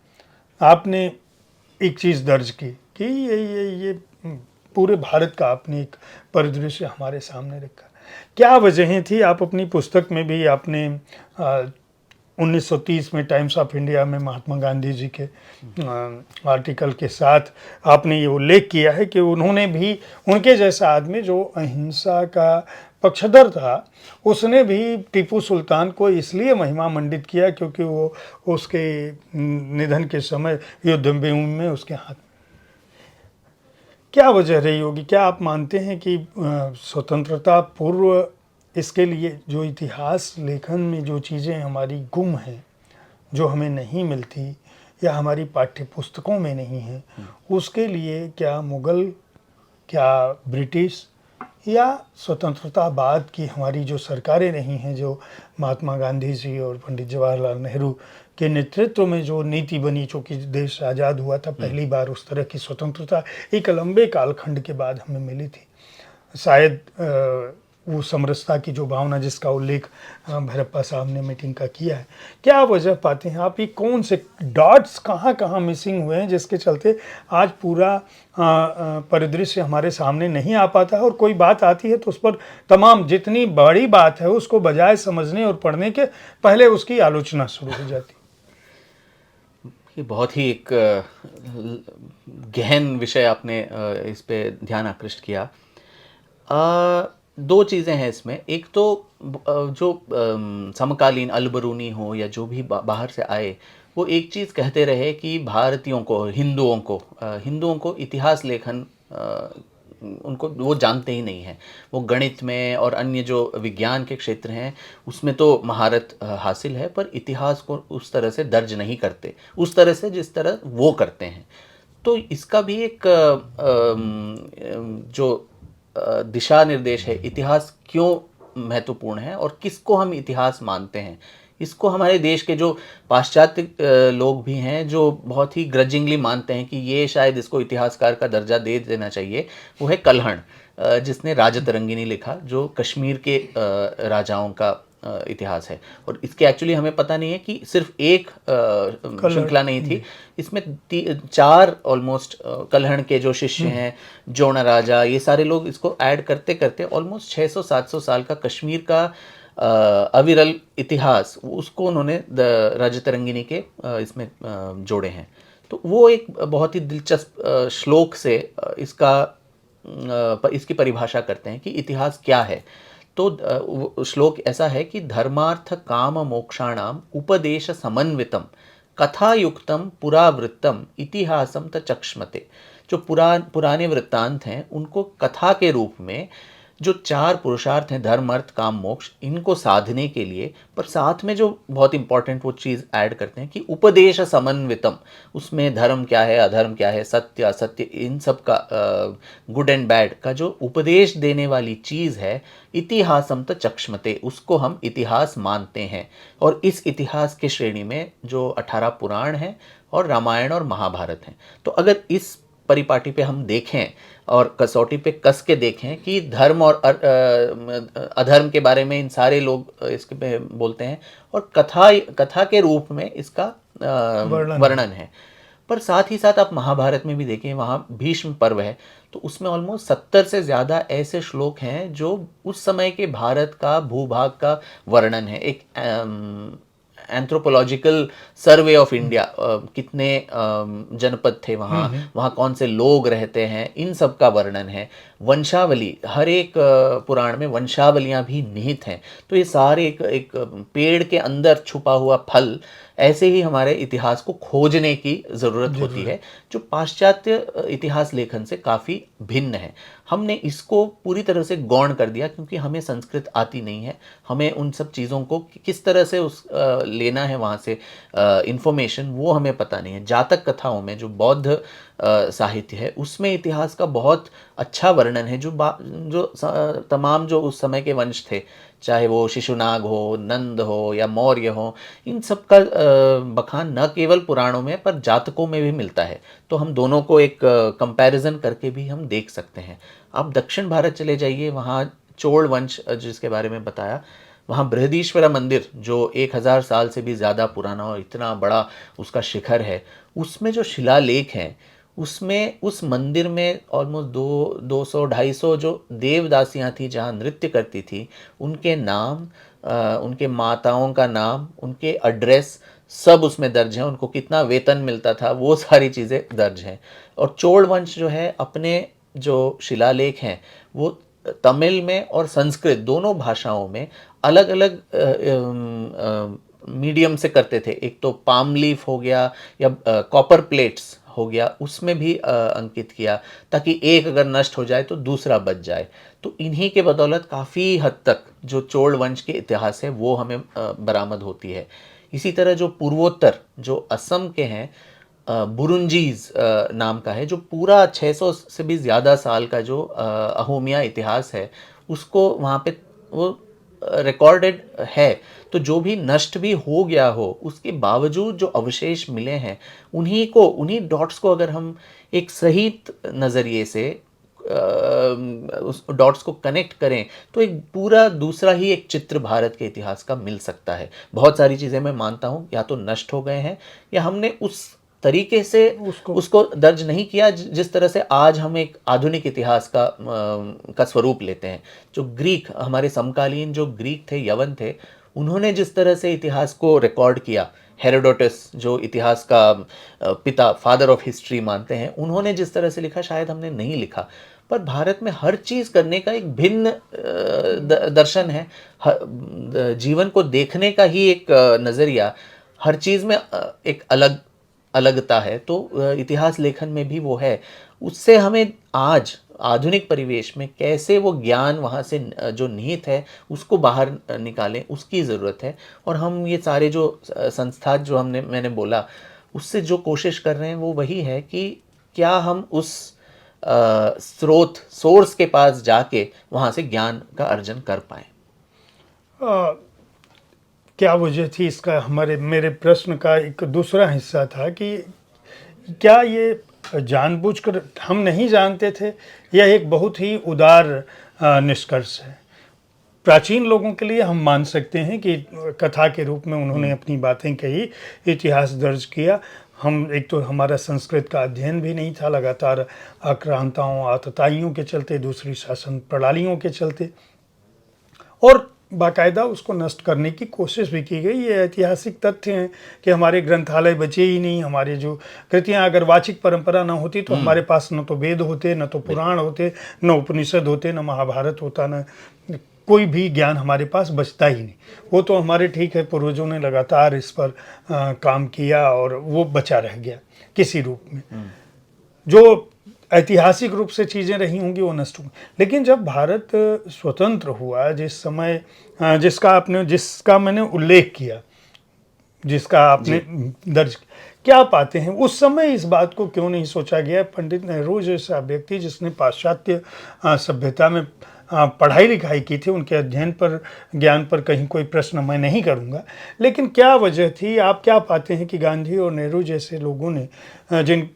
आपने एक चीज़ दर्ज की कि ये पूरे भारत का आपने एक परिदृश्य हमारे सामने रखा। क्या वजहें थी? आप अपनी पुस्तक में भी आपने 1930 में टाइम्स ऑफ इंडिया में महात्मा गांधी जी के आर्टिकल के साथ आपने ये उल्लेख किया है कि उन्होंने भी, उनके जैसा आदमी जो अहिंसा का पक्षधर था, उसने भी टीपू सुल्तान को इसलिए महिमा मंडित किया क्योंकि वो उसके निधन के समय युद्ध में उसके हाथ में। क्या वजह रही होगी? क्या आप मानते हैं कि स्वतंत्रता पूर्व इसके लिए जो इतिहास लेखन में जो चीज़ें हमारी गुम हैं, जो हमें नहीं मिलती या हमारी पाठ्य पुस्तकों में नहीं है, उसके लिए क्या मुग़ल, क्या ब्रिटिश या स्वतंत्रता बाद की हमारी जो सरकारें रही हैं, जो महात्मा गांधी जी और पंडित जवाहरलाल नेहरू के नेतृत्व में जो नीति बनी, चूँकि देश आज़ाद हुआ था पहली बार, उस तरह की स्वतंत्रता एक लंबे कालखंड के बाद हमें मिली थी। शायद वो समरसता की जो भावना जिसका उल्लेख भैरप्पा साहब ने मीटिंग का किया है, क्या वजह पाते हैं आप? ये कौन से डॉट्स कहाँ कहाँ मिसिंग हुए हैं जिसके चलते आज पूरा परिदृश्य हमारे सामने नहीं आ पाता है, और कोई बात आती है तो उस पर तमाम जितनी बड़ी बात है उसको बजाय समझने और पढ़ने के पहले उसकी आलोचना शुरू हो जाती है। ये बहुत ही एक गहन विषय आपने इस पे ध्यान आकृष्ट किया। दो चीज़ें हैं इसमें। एक तो जो समकालीन अलबरूनी हो या जो भी बाहर से आए, वो एक चीज़ कहते रहे कि भारतीयों को, हिंदुओं को इतिहास लेखन उनको वो जानते ही नहीं हैं। वो गणित में और अन्य जो विज्ञान के क्षेत्र हैं उसमें तो महारत हासिल है, पर इतिहास को उस तरह से दर्ज नहीं करते, उस तरह से जिस तरह वो करते हैं। तो इसका भी एक जो दिशा निर्देश है, इतिहास क्यों महत्वपूर्ण है और किसको हम इतिहास मानते हैं, इसको हमारे देश के जो पाश्चात्य लोग भी हैं जो बहुत ही ग्रजिंगली मानते हैं कि ये शायद इसको इतिहासकार का दर्जा दे देना चाहिए, वो है कल्हण, जिसने राजतरंगिणी लिखा, जो कश्मीर के राजाओं का इतिहास है। और इसके एक्चुअली हमें पता नहीं है कि सिर्फ एक श्रृंखला नहीं थी, इसमें 4 ऑलमोस्ट कल्हण के जो शिष्य हैं, जोण राजा, ये सारे लोग इसको ऐड करते करते ऑलमोस्ट 600-700 साल का कश्मीर का अविरल इतिहास, उसको उन्होंने राजतरंगिणी के इसमें जोड़े हैं। तो वो एक बहुत ही दिलचस्प श्लोक से इसकी परिभाषा करते हैं कि इतिहास क्या है। तो श्लोक ऐसा है कि धर्मार्थ काम मोक्षाणाम उपदेश समन्वितम कथायुक्तम पुरावृत्तम इतिहासम त चक्ष्मते। जो पुराने वृत्तांत हैं उनको कथा के रूप में जो 4 पुरुषार्थ हैं, धर्म अर्थ काम मोक्ष, इनको साधने के लिए, पर साथ में जो बहुत इंपॉर्टेंट वो चीज़ ऐड करते हैं कि उपदेश समन्वितम, उसमें धर्म क्या है, अधर्म क्या है, सत्य असत्य, इन सब का गुड एंड बैड का जो उपदेश देने वाली चीज़ है, इतिहासम त चक्ष्मते, उसको हम इतिहास मानते हैं। और इस इतिहास के श्रेणी में जो 18 पुराण हैं और रामायण और महाभारत हैं। तो अगर इस परिपाटी पे हम देखें और कसौटी पे कस के देखें कि धर्म और अधर्म के बारे में इन सारे लोग इसके पे बोलते हैं, और कथा के रूप में इसका वर्णन है। पर साथ ही साथ आप महाभारत में भी देखें, वहाँ भीष्म पर्व है, तो उसमें ऑलमोस्ट 70 से ज़्यादा ऐसे श्लोक हैं जो उस समय के भारत का भूभाग का वर्णन है। एक एंथ्रोपोलॉजिकल सर्वे ऑफ इंडिया, कितने जनपद थे वहाँ, वहाँ कौन से लोग रहते हैं, इन सब का वर्णन है। वंशावली, हर एक पुराण में वंशावलियाँ भी निहित हैं। तो ये सारे एक पेड़ के अंदर छुपा हुआ फल, ऐसे ही हमारे इतिहास को खोजने की ज़रूरत होती है, जो पाश्चात्य इतिहास लेखन से काफ़ी भिन्न है। हमने इसको पूरी तरह से गौण कर दिया क्योंकि हमें संस्कृत आती नहीं है, हमें उन सब चीज़ों को किस तरह से लेना है वहाँ से इंफॉर्मेशन, वो हमें पता नहीं है। जातक कथाओं में जो बौद्ध साहित्य है, उसमें इतिहास का बहुत अच्छा वर्णन है, जो तमाम जो उस समय के वंश थे, चाहे वो शिशुनाग हो, नंद हो या मौर्य हो, इन सब का बखान न केवल पुराणों में पर जातकों में भी मिलता है। तो हम दोनों को एक कंपैरिजन करके भी हम देख सकते हैं। आप दक्षिण भारत चले जाइए, वहाँ चोल वंश जिसके बारे में बताया, वहाँ बृहदीश्वरा मंदिर जो 1000 साल से भी ज़्यादा पुराना और इतना बड़ा उसका शिखर है, उसमें जो शिलालेख हैं, उसमें उस मंदिर में ऑलमोस्ट 200-250 जो देवदासियाँ थी जहाँ नृत्य करती थी, उनके नाम, उनके माताओं का नाम, उनके एड्रेस सब उसमें दर्ज हैं, उनको कितना वेतन मिलता था, वो सारी चीज़ें दर्ज हैं। और चोल वंश जो है, अपने जो शिलालेख हैं वो तमिल में और संस्कृत दोनों भाषाओं में अलग अलग मीडियम से करते थे। एक तो पाम लीफ हो गया या कॉपर प्लेट्स हो गया, उसमें भी अंकित किया ताकि एक अगर नष्ट हो जाए तो दूसरा बच जाए। तो इन्हीं के बदौलत काफ़ी हद तक जो चोल वंश के इतिहास है वो हमें बरामद होती है। इसी तरह जो पूर्वोत्तर जो असम के हैं, बुरुंजीज नाम का है, जो पूरा 600 से भी ज़्यादा साल का जो अहोमिया इतिहास है, उसको वहाँ पे वो रिकॉर्डेड है। तो जो भी नष्ट भी हो गया हो, उसके बावजूद जो अवशेष मिले हैं, उन्हीं डॉट्स को अगर हम एक सही नज़रिए से उस डॉट्स को कनेक्ट करें तो एक पूरा दूसरा ही एक चित्र भारत के इतिहास का मिल सकता है। बहुत सारी चीज़ें मैं मानता हूँ या तो नष्ट हो गए हैं या हमने उस तरीके से उसको दर्ज नहीं किया जिस तरह से आज हम एक आधुनिक इतिहास का स्वरूप लेते हैं। जो ग्रीक, हमारे समकालीन जो ग्रीक थे, यवन थे, उन्होंने जिस तरह से इतिहास को रिकॉर्ड किया, हेरोडोटस जो इतिहास का पिता, फादर ऑफ हिस्ट्री मानते हैं, उन्होंने जिस तरह से लिखा शायद हमने नहीं लिखा। पर भारत में हर चीज़ करने का एक भिन्न दर्शन है, जीवन को देखने का ही एक नज़रिया, हर चीज़ में एक अलगता है। तो इतिहास लेखन में भी वो है। उससे हमें आज आधुनिक परिवेश में कैसे वो ज्ञान वहाँ से जो निहित है उसको बाहर निकालें, उसकी ज़रूरत है। और हम ये सारे जो संस्था जो मैंने बोला, उससे जो कोशिश कर रहे हैं वो वही है कि क्या हम उस सोर्स के पास जाके वहाँ से ज्ञान का अर्जन कर पाएँ। क्या वजह थी इसका? मेरे प्रश्न का एक दूसरा हिस्सा था कि क्या ये जानबूझकर हम नहीं जानते थे? यह एक बहुत ही उदार निष्कर्ष है। प्राचीन लोगों के लिए हम मान सकते हैं कि कथा के रूप में उन्होंने अपनी बातें कही, इतिहास दर्ज किया। हम एक तो हमारा संस्कृत का अध्ययन भी नहीं था, लगातार आक्रांताओं, आतताइयों के चलते, दूसरी शासन प्रणालियों के चलते, और बाकायदा उसको नष्ट करने की कोशिश भी की गई। ये ऐतिहासिक तथ्य हैं कि हमारे ग्रंथालय बचे ही नहीं। हमारे जो कृतियाँ अगर वाचिक परंपरा न होती तो हमारे पास न तो वेद होते, न तो पुराण होते, न उपनिषद होते, न महाभारत होता, न कोई भी ज्ञान हमारे पास बचता ही नहीं। वो तो हमारे ठीक है, पूर्वजों ने लगातार इस पर काम किया और वो बचा रह गया किसी रूप में। जो ऐतिहासिक रूप से चीज़ें रही होंगी वो नष्ट होंगी। लेकिन जब भारत स्वतंत्र हुआ, जिस समय जिसका मैंने उल्लेख किया, जिसका आपने दर्ज, क्या पाते हैं उस समय इस बात को क्यों नहीं सोचा गया? पंडित नेहरू जैसा व्यक्ति जिसने पाश्चात्य सभ्यता में पढ़ाई लिखाई की थी, उनके अध्ययन पर, ज्ञान पर कहीं कोई प्रश्न मैं नहीं करूंगा, लेकिन क्या वजह थी? आप क्या पाते हैं कि गांधी और नेहरू जैसे लोगों ने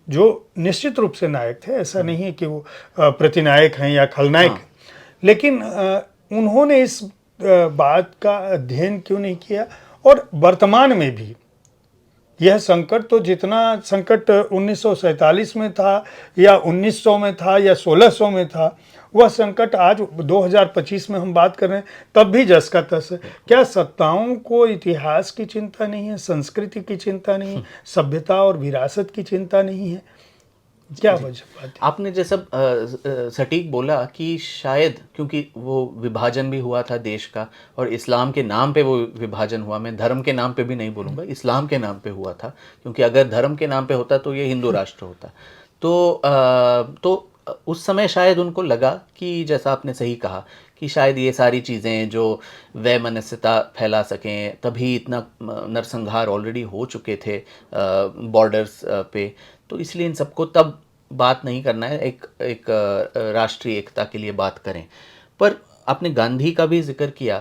जो निश्चित रूप से नायक थे, ऐसा नहीं है कि वो प्रतिनायक हैं या खलनायक हैं, लेकिन उन्होंने इस बात का अध्ययन क्यों नहीं किया? और वर्तमान में भी यह संकट, तो जितना संकट 1947 में था या 1900 में था या 1600 में था, वह संकट आज 2025 में हम बात कर रहे हैं, तब भी जस का तस है। क्या सत्ताओं को इतिहास की चिंता नहीं है, संस्कृति की चिंता नहीं है, सभ्यता और विरासत की चिंता नहीं है? क्या वजह बात है? आपने जैसा सटीक बोला कि शायद क्योंकि वो विभाजन भी हुआ था देश का, और इस्लाम के नाम पे वो विभाजन हुआ। मैं धर्म के नाम पे भी नहीं बोलूँगा, इस्लाम के नाम पे हुआ था, क्योंकि अगर धर्म के नाम पे होता तो ये हिंदू राष्ट्र होता। तो उस समय शायद उनको लगा कि जैसा आपने सही कहा कि शायद ये सारी चीज़ें जो वैमनस्यता फैला सकें, तभी इतना नरसंहार ऑलरेडी हो चुके थे बॉर्डर्स पे, तो इसलिए इन सबको तब बात नहीं करना है, एक राष्ट्रीय एकता के लिए बात करें। पर आपने गांधी का भी जिक्र किया,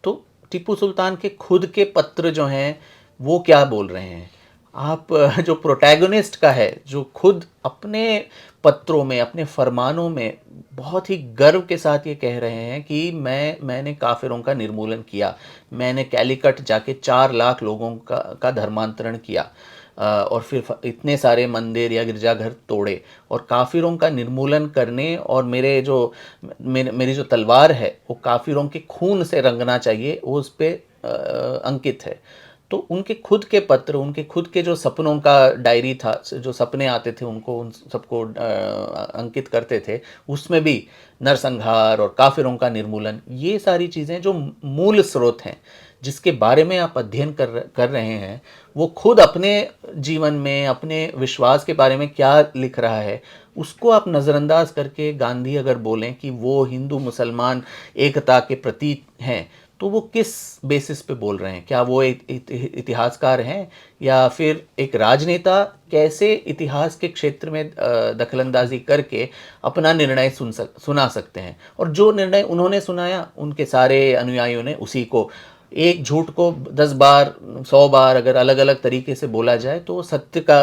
तो टीपू सुल्तान के खुद के पत्र जो हैं वो क्या बोल रहे हैं? आप जो प्रोटैगनिस्ट का है, जो खुद अपने पत्रों में, अपने फरमानों में बहुत ही गर्व के साथ ये कह रहे हैं कि मैंने काफिरों का निर्मूलन किया, मैंने कैलिकट जाके 4 लाख लोगों का धर्मांतरण किया, और फिर इतने सारे मंदिर या गिरजाघर तोड़े, और काफिरों का निर्मूलन करने, और मेरी जो तलवार है वो काफिरों के खून से रंगना चाहिए, वो उस पर अंकित है। तो उनके खुद के पत्र, उनके खुद के जो सपनों का डायरी था, जो सपने आते थे उनको, उन सबको अंकित करते थे, उसमें भी नरसंहार और काफिरों का निर्मूलन, ये सारी चीज़ें जो मूल स्रोत हैं, जिसके बारे में आप अध्ययन कर रहे हैं, वो खुद अपने जीवन में, अपने विश्वास के बारे में क्या लिख रहा है, उसको आप नज़रअंदाज करके गांधी अगर बोलें कि वो हिंदू मुसलमान एकता के प्रतीक हैं, तो वो किस बेसिस पे बोल रहे हैं? क्या वो एक इतिहासकार हैं, या फिर एक राजनेता कैसे इतिहास के क्षेत्र में दखलंदाजी करके अपना निर्णय सुना सकते हैं? और जो निर्णय उन्होंने सुनाया, उनके सारे अनुयायियों ने उसी को, एक झूठ को 10 बार 100 बार अगर अलग अलग तरीके से बोला जाए तो सत्य का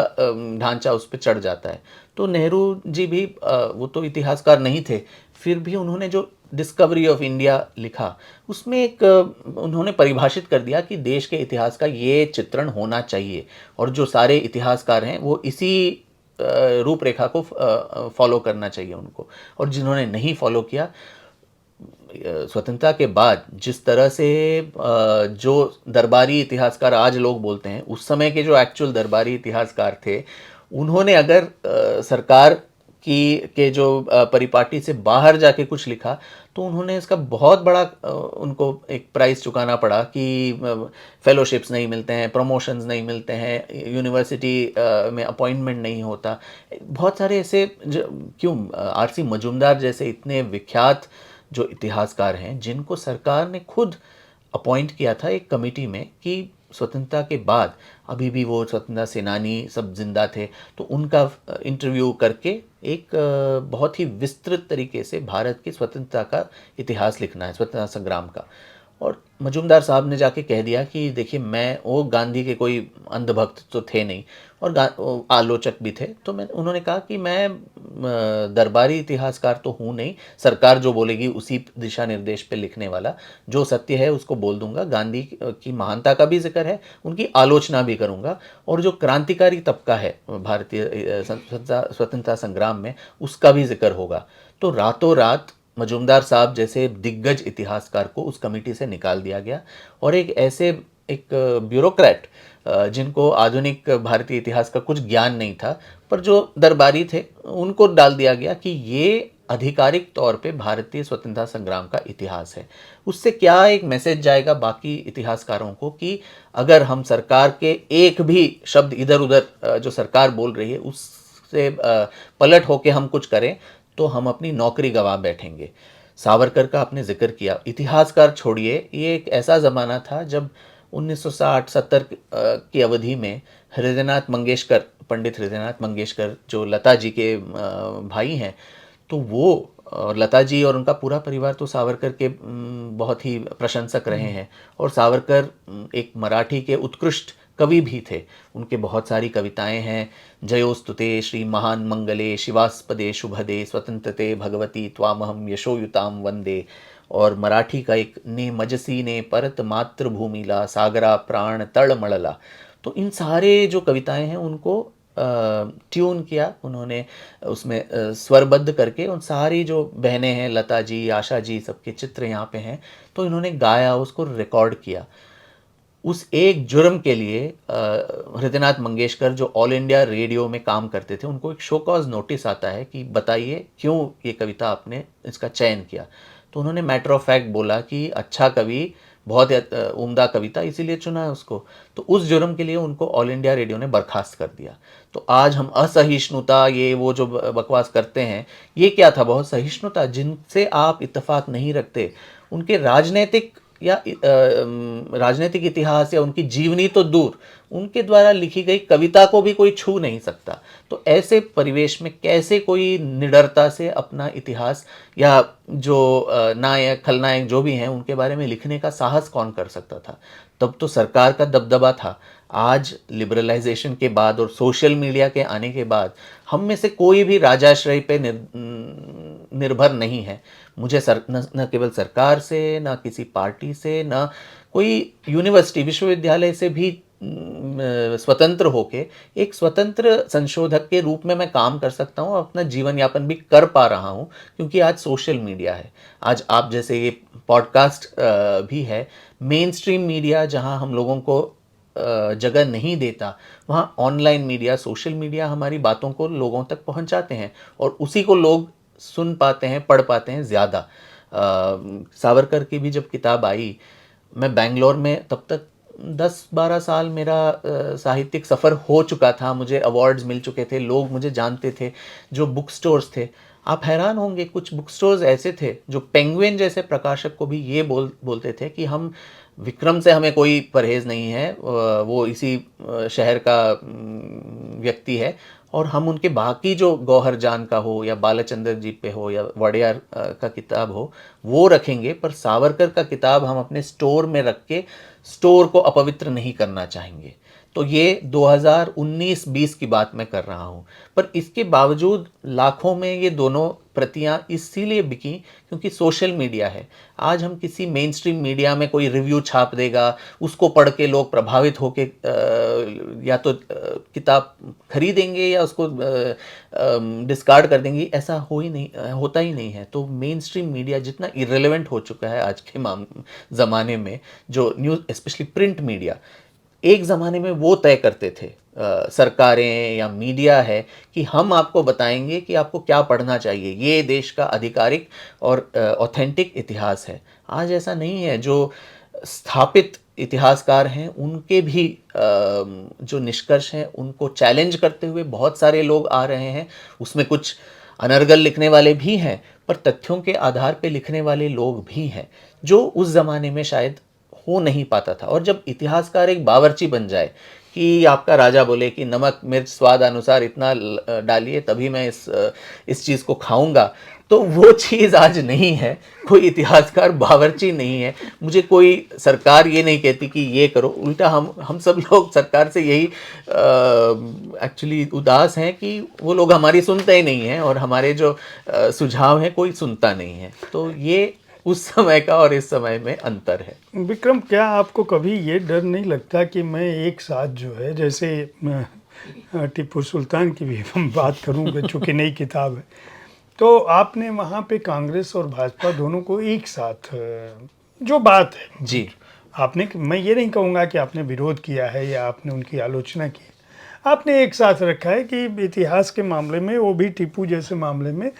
ढांचा उस पर चढ़ जाता है। तो नेहरू जी भी वो तो इतिहासकार नहीं थे, फिर भी उन्होंने जो डिस्कवरी ऑफ इंडिया लिखा, उसमें एक उन्होंने परिभाषित कर दिया कि देश के इतिहास का ये चित्रण होना चाहिए, और जो सारे इतिहासकार हैं वो इसी रूपरेखा को फॉलो करना चाहिए उनको। और जिन्होंने नहीं फॉलो किया, स्वतंत्रता के बाद जिस तरह से जो दरबारी इतिहासकार आज लोग बोलते हैं, उस समय के जो एक्चुअल दरबारी इतिहासकार थे, उन्होंने अगर सरकार के जो परिपाटी से बाहर जाके कुछ लिखा, तो उन्होंने इसका बहुत बड़ा उनको एक प्राइस चुकाना पड़ा कि फेलोशिप्स नहीं मिलते हैं, प्रमोशंस नहीं मिलते हैं, यूनिवर्सिटी में अपॉइंटमेंट नहीं होता। बहुत सारे ऐसे क्यों आरसी मजूमदार जैसे इतने विख्यात जो इतिहासकार हैं, जिनको सरकार ने खुद अपॉइंट किया था एक कमेटी में कि स्वतंत्रता के बाद, अभी भी वो स्वतंत्रता सेनानी सब जिंदा थे, तो उनका इंटरव्यू करके एक बहुत ही विस्तृत तरीके से भारत की स्वतंत्रता का इतिहास लिखना है, स्वतंत्रता संग्राम का। और मजूमदार साहब ने जाके कह दिया कि देखिए, वो गांधी के कोई अंधभक्त तो थे नहीं, और आलोचक भी थे, तो उन्होंने कहा कि मैं दरबारी इतिहासकार तो हूँ नहीं, सरकार जो बोलेगी उसी दिशा निर्देश पे लिखने वाला, जो सत्य है उसको बोल दूंगा। गांधी की महानता का भी जिक्र है, उनकी आलोचना भी करूंगा, और जो क्रांतिकारी तबका है भारतीय स्वतंत्रता संग्राम में, उसका भी जिक्र होगा। तो रातों रात मजूमदार साहब जैसे दिग्गज इतिहासकार को उस कमेटी से निकाल दिया गया, और एक ब्यूरोक्रेट जिनको आधुनिक भारतीय इतिहास का कुछ ज्ञान नहीं था, पर जो दरबारी थे, उनको डाल दिया गया कि ये आधिकारिक तौर पे भारतीय स्वतंत्रता संग्राम का इतिहास है। उससे क्या एक मैसेज जाएगा बाकी इतिहासकारों को कि अगर हम सरकार के एक भी शब्द इधर उधर जो सरकार बोल रही है से पलट होके हम कुछ करें तो हम अपनी नौकरी गंवा बैठेंगे। सावरकर का आपने जिक्र किया, इतिहासकार छोड़िए, ये एक ऐसा ज़माना था जब 1960-70 की अवधि में हृदयनाथ मंगेशकर, पंडित हृदयनाथ मंगेशकर जो लता जी के भाई हैं, तो वो और लता जी और उनका पूरा परिवार तो सावरकर के बहुत ही प्रशंसक रहे हैं। और सावरकर एक मराठी के उत्कृष्ट कवि भी थे। उनके बहुत सारी कविताएं हैं, जयोस्तुते श्री महान मंगले शिवास्पदे शुभदे स्वतंत्रते भगवती त्वामहम यशोयुताम वंदे, और मराठी का एक ने मजसी ने परत मातृभूमिला सागरा प्राण तड़मड़ला। तो इन सारे जो कविताएं हैं उनको ट्यून किया उन्होंने, उसमें स्वरबद्ध करके उन सारी जो बहनें हैं, लता जी, आशा जी, सबके चित्र यहाँ पे हैं, तो इन्होंने गाया, उसको रिकॉर्ड किया। उस एक जुर्म के लिए हृदयनाथ मंगेशकर जो ऑल इंडिया रेडियो में काम करते थे, उनको एक शो कॉज नोटिस आता है कि बताइए क्यों ये कविता आपने इसका चयन किया। तो उन्होंने मैटर ऑफ फैक्ट बोला कि अच्छा कवि, बहुत उम्दा कविता, इसीलिए चुना है उसको। तो उस जुर्म के लिए उनको ऑल इंडिया रेडियो ने बर्खास्त कर दिया। तो आज हम असहिष्णुता, ये वो जो बकवास करते हैं, ये क्या था? बहुत सहिष्णुता, जिनसे आप इत्तेफाक नहीं रखते, उनके राजनीतिक या राजनीतिक इतिहास या उनकी जीवनी तो दूर, उनके द्वारा लिखी गई कविता को भी कोई छू नहीं सकता। तो ऐसे परिवेश में कैसे कोई निडरता से अपना इतिहास या जो नायक खलनायक जो भी हैं उनके बारे में लिखने का साहस कौन कर सकता था? तब तो सरकार का दबदबा था। आज लिबरलाइजेशन के बाद और सोशल मीडिया के आने के बाद हम में से कोई भी राजाश्रय पे निर्भर नहीं है। मुझे न केवल सरकार से, न किसी पार्टी से, न कोई यूनिवर्सिटी विश्वविद्यालय से भी स्वतंत्र होके एक स्वतंत्र संशोधक के रूप में मैं काम कर सकता हूँ, अपना जीवन यापन भी कर पा रहा हूँ, क्योंकि आज सोशल मीडिया है। आज आप जैसे ये पॉडकास्ट भी है, मेन स्ट्रीम मीडिया जहाँ हम लोगों को जगह नहीं देता, वहाँ ऑनलाइन मीडिया, सोशल मीडिया हमारी बातों को लोगों तक पहुँचाते हैं और उसी को लोग सुन पाते हैं, पढ़ पाते हैं ज़्यादा। सावरकर की भी जब किताब आई, मैं बैंगलोर में तब तक 10-12 साल मेरा साहित्यिक सफ़र हो चुका था, मुझे अवार्ड्स मिल चुके थे, लोग मुझे जानते थे। जो बुक स्टोर्स थे, आप हैरान होंगे, कुछ बुक स्टोर्स ऐसे थे जो पेंगुइन जैसे प्रकाशक को भी ये बोलते थे कि हम विक्रम से हमें कोई परहेज़ नहीं है, वो इसी शहर का व्यक्ति है, और हम उनके बाकी जो गौहर जान का हो या बालचंद्र जी पे हो या वड़ियार का किताब हो वो रखेंगे, पर सावरकर का किताब हम अपने स्टोर में रख के स्टोर को अपवित्र नहीं करना चाहेंगे। तो ये 2019-20 की बात मैं कर रहा हूँ, पर इसके बावजूद लाखों में ये दोनों प्रतियां इसीलिए बिकी क्योंकि सोशल मीडिया है। आज हम किसी मेन स्ट्रीम मीडिया में कोई रिव्यू छाप देगा, उसको पढ़ के लोग प्रभावित होके या तो किताब खरीदेंगे या उसको डिस्कार्ड कर देंगे, ऐसा होता ही नहीं है। तो मेन स्ट्रीम मीडिया जितना इरेलेवेंट हो चुका है आज के ज़माने में, जो न्यूज़ स्पेशली प्रिंट मीडिया, एक ज़माने में वो तय करते थे सरकारें या मीडिया है कि हम आपको बताएंगे कि आपको क्या पढ़ना चाहिए, ये देश का आधिकारिक और ऑथेंटिक इतिहास है। आज ऐसा नहीं है। जो स्थापित इतिहासकार हैं उनके भी जो निष्कर्ष हैं उनको चैलेंज करते हुए बहुत सारे लोग आ रहे हैं। उसमें कुछ अनर्गल लिखने वाले भी हैं, पर तथ्यों के आधार पे लिखने वाले लोग भी हैं, जो उस ज़माने में शायद हो नहीं पाता था। और जब इतिहासकार एक बावर्ची बन जाए कि आपका राजा बोले कि नमक मिर्च स्वाद अनुसार इतना डालिए तभी मैं इस चीज़ को खाऊंगा, तो वो चीज़ आज नहीं है। कोई इतिहासकार बावर्ची नहीं है। मुझे कोई सरकार ये नहीं कहती कि ये करो, उल्टा हम सब लोग सरकार से यही एक्चुअली उदास हैं कि वो लोग हमारी सुनते ही नहीं हैं और हमारे जो सुझाव हैं कोई सुनता नहीं है। तो ये उस समय का और इस समय में अंतर है। विक्रम, क्या आपको कभी ये डर नहीं लगता कि मैं एक साथ जो है, जैसे टीपू सुल्तान की भी हम बात करूँ, चूँकि नई किताब है, तो आपने वहाँ पे कांग्रेस और भाजपा दोनों को एक साथ जो बात है जी, आपने, मैं ये नहीं कहूँगा कि आपने विरोध किया है या आपने उनकी आलोचना की है, आपने एक साथ रखा है कि इतिहास के मामले में, वो भी टीपू जैसे मामले में,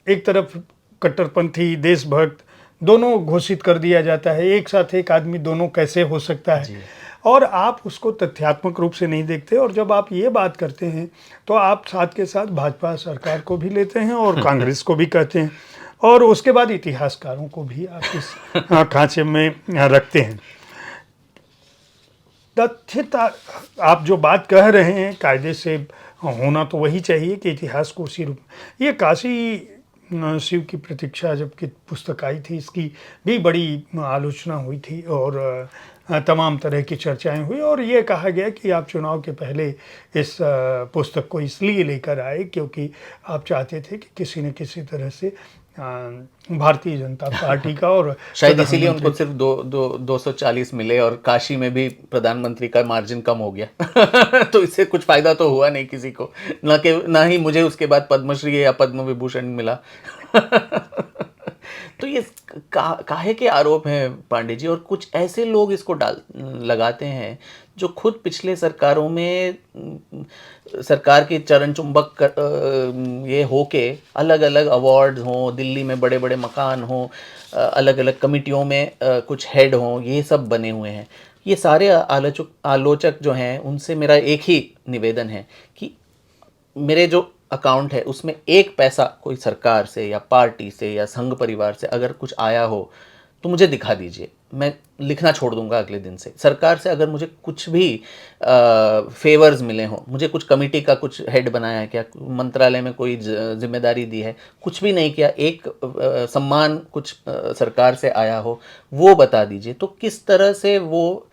एक तरफ कट्टरपंथी देशभक्त दोनों घोषित कर दिया जाता है, एक साथ एक आदमी दोनों कैसे हो सकता है। और आप उसको तथ्यात्मक रूप से नहीं देखते। और जब आप ये बात करते हैं तो आप साथ के साथ भाजपा सरकार को भी लेते हैं और कांग्रेस को भी कहते हैं, और उसके बाद इतिहासकारों को भी आप इस खांचे में रखते हैं। तथ्यता आप जो बात कह रहे हैं कायदे से होना तो वही चाहिए कि इतिहास को उसी रूप। ये काशी शिव की प्रतीक्षा जब की पुस्तक आई थी, इसकी भी बड़ी आलोचना हुई थी और तमाम तरह की चर्चाएं हुई, और ये कहा गया कि आप चुनाव के पहले इस पुस्तक को इसलिए लेकर आए क्योंकि आप चाहते थे कि किसी न किसी तरह से भारतीय जनता पार्टी का और शायद इसीलिए उनको सिर्फ 240 मिले और काशी में भी प्रधानमंत्री का मार्जिन कम हो गया तो इससे कुछ फायदा तो हुआ नहीं किसी को, ना ही मुझे उसके बाद पद्मश्री या पद्म विभूषण मिला तो ये काहे के आरोप हैं पांडे जी, और कुछ ऐसे लोग इसको लगाते हैं जो खुद पिछले सरकारों में सरकार के चरण चुंबक ये होके अलग अलग अवार्ड हों, दिल्ली में बड़े बड़े मकान हों, अलग अलग कमिटियों में कुछ हेड हों, ये सब बने हुए हैं। ये सारे आलोचक जो हैं उनसे मेरा एक ही निवेदन है कि मेरे जो अकाउंट है उसमें एक पैसा कोई सरकार से या पार्टी से या संघ परिवार से अगर कुछ आया हो तो मुझे दिखा दीजिए, मैं लिखना छोड़ दूंगा अगले दिन से। सरकार से अगर मुझे कुछ भी फेवर्स मिले हों, मुझे कुछ कमेटी का कुछ हेड बनाया है क्या, मंत्रालय में कोई जिम्मेदारी दी है, कुछ भी नहीं किया, एक सम्मान कुछ सरकार से आया हो वो बता दीजिए। तो किस तरह से वो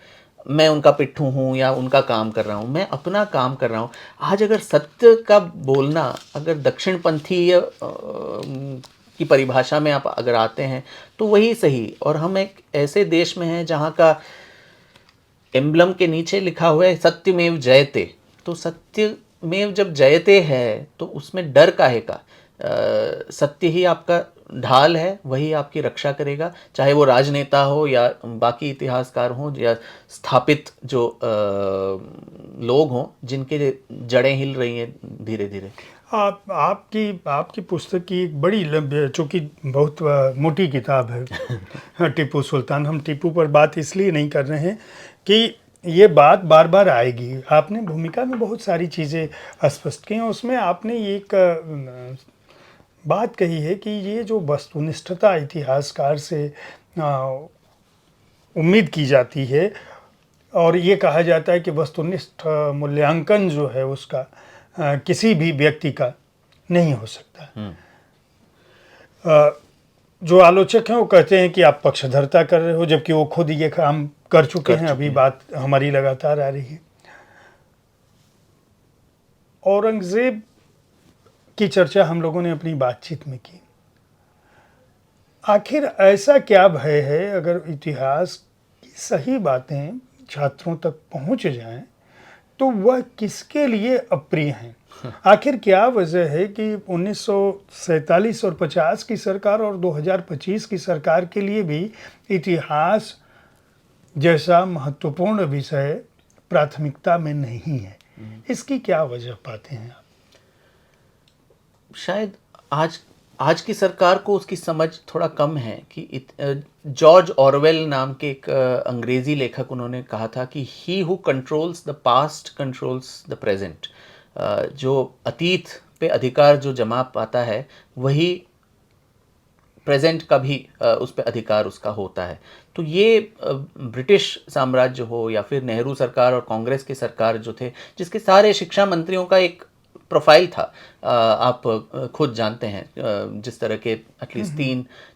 मैं उनका पिट्ठू हूँ या उनका काम कर रहा हूँ, मैं अपना काम कर रहा हूँ। आज अगर सत्य का बोलना अगर दक्षिणपंथीय की परिभाषा में आप अगर आते हैं तो वही सही, और हम एक ऐसे देश में हैं जहाँ का एम्ब्लम के नीचे लिखा हुआ है सत्यमेव जयते, तो सत्यमेव जब जयते है तो उसमें डर काहे का। सत्य ही आपका ढाल है, वही आपकी रक्षा करेगा, चाहे वो राजनेता हो या बाकी इतिहासकार हों या स्थापित जो लोग हों जिनके जड़ें हिल रही हैं धीरे धीरे। आपकी पुस्तक की एक बड़ी चूँकि बहुत मोटी किताब है टीपू सुल्तान, हम टीपू पर बात इसलिए नहीं कर रहे हैं कि ये बात बार बार आएगी। आपने भूमिका में बहुत सारी चीज़ें स्पष्ट की हैं, उसमें आपने एक बात कही है कि ये जो वस्तुनिष्ठता इतिहासकार से उम्मीद की जाती है, और ये कहा जाता है कि वस्तुनिष्ठ मूल्यांकन जो है उसका किसी भी व्यक्ति का नहीं हो सकता। जो आलोचक हैं वो कहते हैं कि आप पक्षधरता कर रहे हो, जबकि वो खुद ये काम कर चुके हैं। अभी बात हमारी लगातार आ रही है। औरंगजेब की चर्चा हम लोगों ने अपनी बातचीत में की। आखिर ऐसा क्या भय है, अगर इतिहास की सही बातें छात्रों तक पहुंच जाएं तो वह किसके लिए अप्रिय हैं? आखिर क्या वजह है कि 1947 और 50 की सरकार और 2025 की सरकार के लिए भी इतिहास जैसा महत्वपूर्ण विषय प्राथमिकता में नहीं है? इसकी क्या वजह पाते हैं आप? शायद आज की सरकार को उसकी समझ थोड़ा कम है कि जॉर्ज ऑरवेल नाम के एक अंग्रेजी लेखक, उन्होंने कहा था कि he who controls the past controls the present. जो अतीत पे अधिकार जो जमा पाता है वही प्रेजेंट का भी उस पर अधिकार उसका होता है। तो ये ब्रिटिश साम्राज्य हो या फिर नेहरू सरकार और कांग्रेस की सरकार जो थे, जिसके सारे शिक्षा मंत्रियों का एक प्रोफाइल था, आप खुद जानते हैं जिस तरह के एटलीस्ट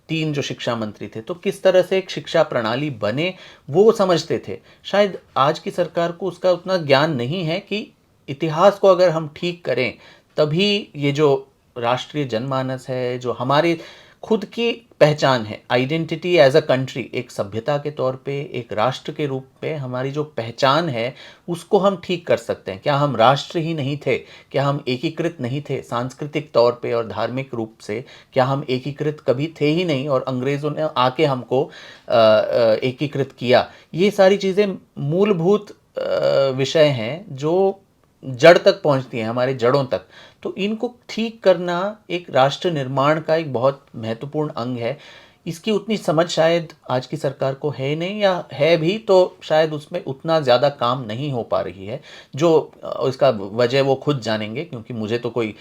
तीन जो शिक्षा मंत्री थे, तो किस तरह से एक शिक्षा प्रणाली बने वो समझते थे। शायद आज की सरकार को उसका उतना ज्ञान नहीं है कि इतिहास को अगर हम ठीक करें तभी ये जो राष्ट्रीय जनमानस है, जो हमारी खुद की पहचान है, आइडेंटिटी एज अ कंट्री, एक सभ्यता के तौर पे, एक राष्ट्र के रूप में हमारी जो पहचान है उसको हम ठीक कर सकते हैं। क्या हम राष्ट्र ही नहीं थे? क्या हम एकीकृत नहीं थे सांस्कृतिक तौर पे और धार्मिक रूप से? क्या हम एकीकृत कभी थे ही नहीं और अंग्रेज़ों ने आके हमको एकीकृत किया? ये सारी चीज़ें मूलभूत विषय हैं जो जड़ तक पहुंचती हैं, हमारे जड़ों तक। तो इनको ठीक करना एक राष्ट्र निर्माण का एक बहुत महत्वपूर्ण अंग है। इसकी उतनी समझ शायद आज की सरकार को है नहीं, या है भी तो शायद उसमें उतना ज़्यादा काम नहीं हो पा रही है। जो इसका वजह वो खुद जानेंगे, क्योंकि मुझे तो कोई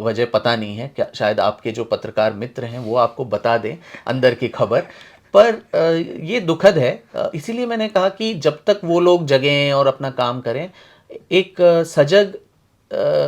वजह पता नहीं है। क्या शायद आपके जो पत्रकार मित्र हैं वो आपको बता दें अंदर की खबर। पर ये दुखद है, इसीलिए मैंने कहा कि जब तक वो लोग जगें और अपना काम करें, एक सजग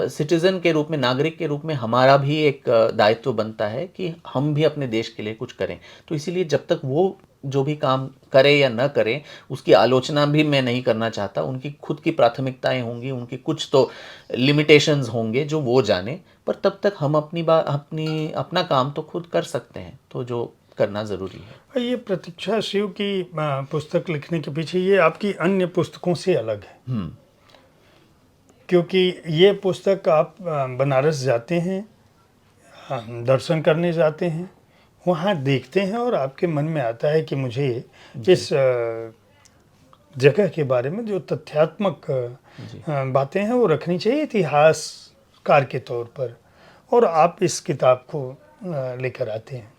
सिटीज़न के रूप में, नागरिक के रूप में हमारा भी एक दायित्व बनता है कि हम भी अपने देश के लिए कुछ करें। तो इसीलिए जब तक वो जो भी काम करे या न करे, उसकी आलोचना भी मैं नहीं करना चाहता। उनकी खुद की प्राथमिकताएं होंगी, उनकी कुछ तो लिमिटेशंस होंगे जो वो जाने, पर तब तक हम अपना काम तो खुद कर सकते हैं, तो जो करना ज़रूरी है। ये प्रतीक्षा शिव की पुस्तक लिखने के पीछे ये आपकी अन्य पुस्तकों से अलग है, क्योंकि ये पुस्तक आप बनारस जाते हैं, दर्शन करने जाते हैं, वहाँ देखते हैं और आपके मन में आता है कि मुझे इस जगह के बारे में जो तथ्यात्मक बातें हैं वो रखनी चाहिए इतिहासकार के तौर पर, और आप इस किताब को लेकर आते हैं।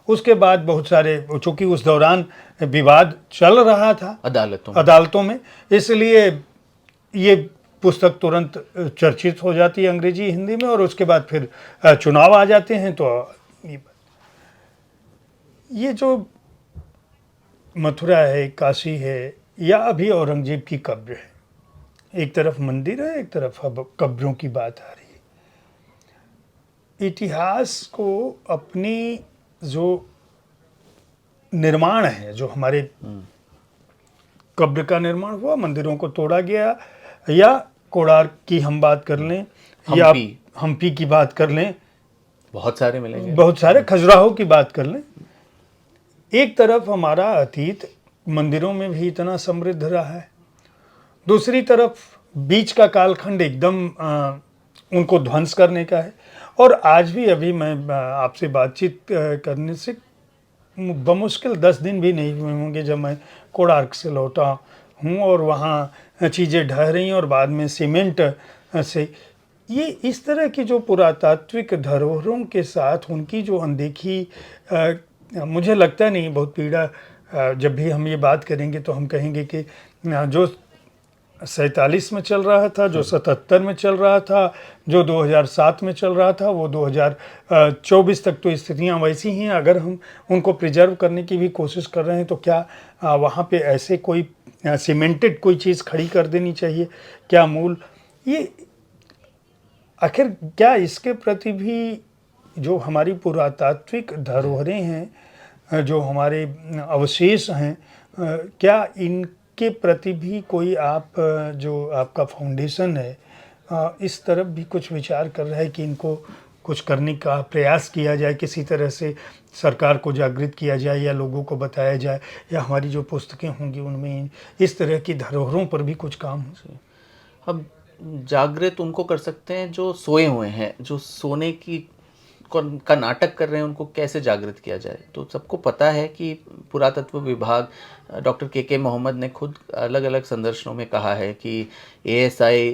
उसके बाद बहुत सारे, चूँकि उस दौरान विवाद चल रहा था अदालतों में, इसलिए ये पुस्तक तुरंत चर्चित हो जाती है अंग्रेजी हिंदी में, और उसके बाद फिर चुनाव आ जाते हैं। तो ये जो मथुरा है, काशी है, या अभी औरंगजेब की कब्र है, एक तरफ मंदिर है, एक तरफ अब कब्रों की बात आ रही है। इतिहास को अपनी जो निर्माण है, जो हमारे कब्र का निर्माण हुआ, मंदिरों को तोड़ा गया, या कोणार्क की हम बात कर लें, या हम्पी की बात कर लें, बहुत सारे मिलेंगे, बहुत सारे, खजुराहो की बात कर लें। एक तरफ हमारा अतीत मंदिरों में भी इतना समृद्ध रहा है, दूसरी तरफ बीच का कालखंड एकदम उनको ध्वंस करने का है। और आज भी, अभी मैं आपसे बातचीत करने से बमुश्किल 10 दिन भी नहीं हुए होंगे जब मैं कोणार्क से लौटा हूँ, और वहाँ चीज़ें ढह रही और बाद में सीमेंट से, ये इस तरह की जो पुरातात्विक धरोहरों के साथ उनकी जो अनदेखी, मुझे लगता नहीं, बहुत पीड़ा, जब भी हम ये बात करेंगे तो हम कहेंगे कि जो 47 में चल रहा था, जो 77 में चल रहा था, जो 2007 में चल रहा था, वो 2024 तक तो स्थितियाँ वैसी ही हैं। अगर हम उनको प्रिजर्व करने की भी कोशिश कर रहे हैं तो क्या वहाँ पे ऐसे कोई सीमेंटेड कोई चीज़ खड़ी कर देनी चाहिए? क्या मूल ये आखिर क्या इसके प्रति भी जो हमारी पुरातात्विक धरोहरें हैं, जो हमारे अवशेष हैं, क्या इनके प्रति भी कोई जो आपका फाउंडेशन है, इस तरफ भी कुछ विचार कर रहा है कि इनको कुछ करने का प्रयास किया जाए, किसी तरह से सरकार को जागृत किया जाए, या लोगों को बताया जाए, या हमारी जो पुस्तकें होंगी उनमें इस तरह की धरोहरों पर भी कुछ काम हो? अब जागृत उनको कर सकते हैं जो सोए हुए हैं, जो सोने का नाटक कर रहे हैं, उनको कैसे जागृत किया जाए? तो सबको पता है कि पुरातत्व विभाग, डॉक्टर के मोहम्मद ने खुद अलग अलग संदर्शनों में कहा है कि एएसआई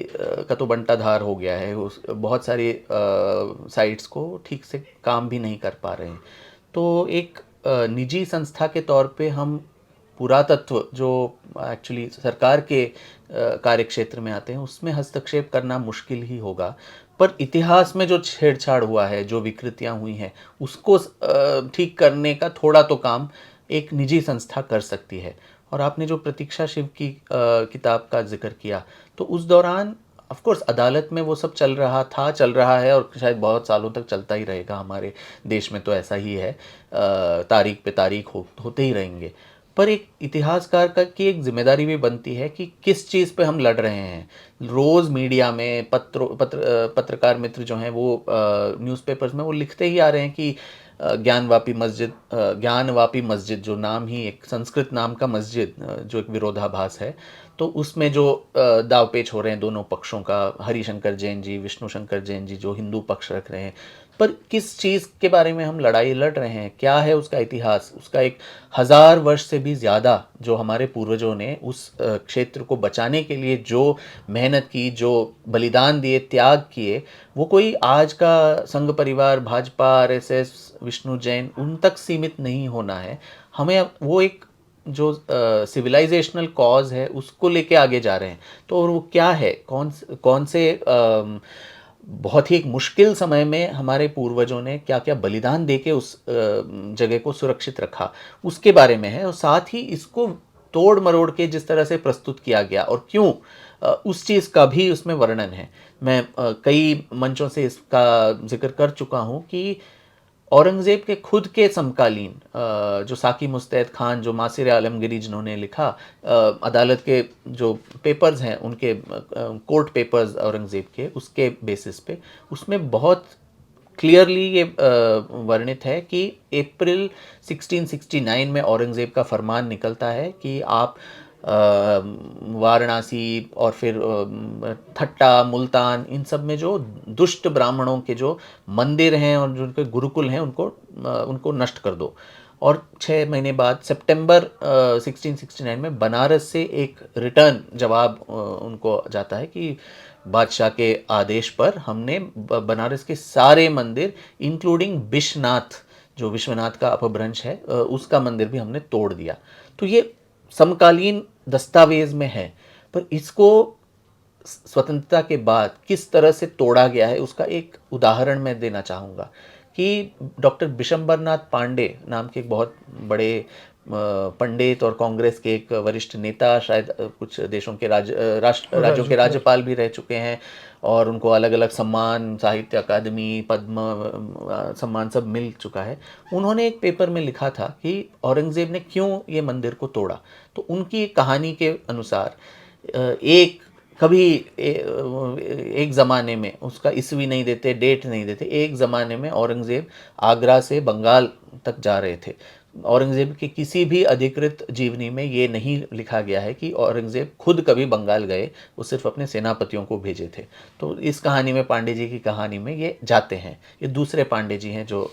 का तो बंटाधार हो गया है, बहुत सारी साइट्स को ठीक से काम भी नहीं कर पा रहे हैं। तो एक निजी संस्था के तौर पे हम पुरातत्व, जो एक्चुअली सरकार के कार्य क्षेत्र में आते हैं, उसमें हस्तक्षेप करना मुश्किल ही होगा। पर इतिहास में जो छेड़छाड़ हुआ है, जो विकृतियां हुई हैं, उसको ठीक करने का थोड़ा तो काम एक निजी संस्था कर सकती है। और आपने जो प्रतीक्षा शिव की किताब का जिक्र किया, तो उस दौरान ऑफ कोर्स अदालत में वो सब चल रहा है, और शायद बहुत सालों तक चलता ही रहेगा। हमारे देश में तो ऐसा ही है, तारीख पे तारीख होते ही रहेंगे। पर एक इतिहासकार की एक जिम्मेदारी भी बनती है कि किस चीज़ पे हम लड़ रहे हैं। रोज़ मीडिया में पत्रकार मित्र जो हैं, वो न्यूज़पेपर्स में वो लिखते ही आ रहे हैं कि ज्ञानवापी मस्जिद जो नाम ही एक संस्कृत नाम का मस्जिद, जो एक विरोधाभास है, तो उसमें जो दावपेच हो रहे हैं दोनों पक्षों का, हरिशंकर जैन जी, विष्णु शंकर जैन जी जो हिंदू पक्ष रख रहे हैं, पर किस चीज़ के बारे में हम लड़ाई लड़ रहे हैं, क्या है उसका इतिहास, उसका एक 1000 वर्ष से भी ज़्यादा जो हमारे पूर्वजों ने उस क्षेत्र को बचाने के लिए जो मेहनत की, जो बलिदान दिए, त्याग किए, वो कोई आज का संघ परिवार, भाजपा, आरएसएस, विष्णु जैन उन तक सीमित नहीं होना है। हमें वो एक जो सिविलाइजेशनल कॉज है उसको लेके आगे जा रहे हैं। तो और वो क्या है, कौन से बहुत ही एक मुश्किल समय में हमारे पूर्वजों ने क्या क्या बलिदान देके उस जगह को सुरक्षित रखा, उसके बारे में है। और साथ ही इसको तोड़ मरोड़ के जिस तरह से प्रस्तुत किया गया और क्यों, उस चीज़ का भी उसमें वर्णन है। मैं कई मंचों से इसका जिक्र कर चुका हूँ कि औरंगज़ेब के खुद के समकालीन जो साकी मुस्तैद खान, जो मासिर आलमगीरी जिन्होंने लिखा, अदालत के जो पेपर्स हैं उनके, कोर्ट पेपर्स औरंगज़ेब के, उसके बेसिस पे उसमें बहुत क्लियरली ये वर्णित है कि अप्रैल 1669 में औरंगज़ेब का फरमान निकलता है कि आप वाराणसी और फिर ठट्टा, मुल्तान, इन सब में जो दुष्ट ब्राह्मणों के जो मंदिर हैं और जो उनके गुरुकुल हैं उनको नष्ट कर दो। और 6 महीने बाद सितंबर 1669 में बनारस से एक रिटर्न जवाब उनको जाता है कि बादशाह के आदेश पर हमने बनारस के सारे मंदिर इंक्लूडिंग विश्वनाथ, जो विश्वनाथ का अपभ्रंश है, उसका मंदिर भी हमने तोड़ दिया। तो ये समकालीन दस्तावेज में है, पर इसको स्वतंत्रता के बाद किस तरह से तोड़ा गया है उसका एक उदाहरण मैं देना चाहूँगा कि डॉक्टर बिशंबरनाथ पांडे नाम के एक बहुत बड़े पंडित और कांग्रेस के एक वरिष्ठ नेता, शायद कुछ देशों के राज्यों के राज्यपाल भी रह चुके हैं और उनको अलग अलग सम्मान, साहित्य अकादमी, पद्म सम्मान सब मिल चुका है। उन्होंने एक पेपर में लिखा था कि औरंगज़ेब ने क्यों ये मंदिर को तोड़ा। तो उनकी कहानी के अनुसार एक ज़माने में, उसका ईस्वी नहीं देते, डेट नहीं देते, एक ज़माने में औरंगज़ेब आगरा से बंगाल तक जा रहे थे। औरंगज़ेब की किसी भी अधिकृत जीवनी में ये नहीं लिखा गया है कि औरंगज़ेब खुद कभी बंगाल गए, वो सिर्फ अपने सेनापतियों को भेजे थे। तो इस कहानी में, पांडे जी की कहानी में, ये जाते हैं, ये दूसरे पांडे जी हैं जो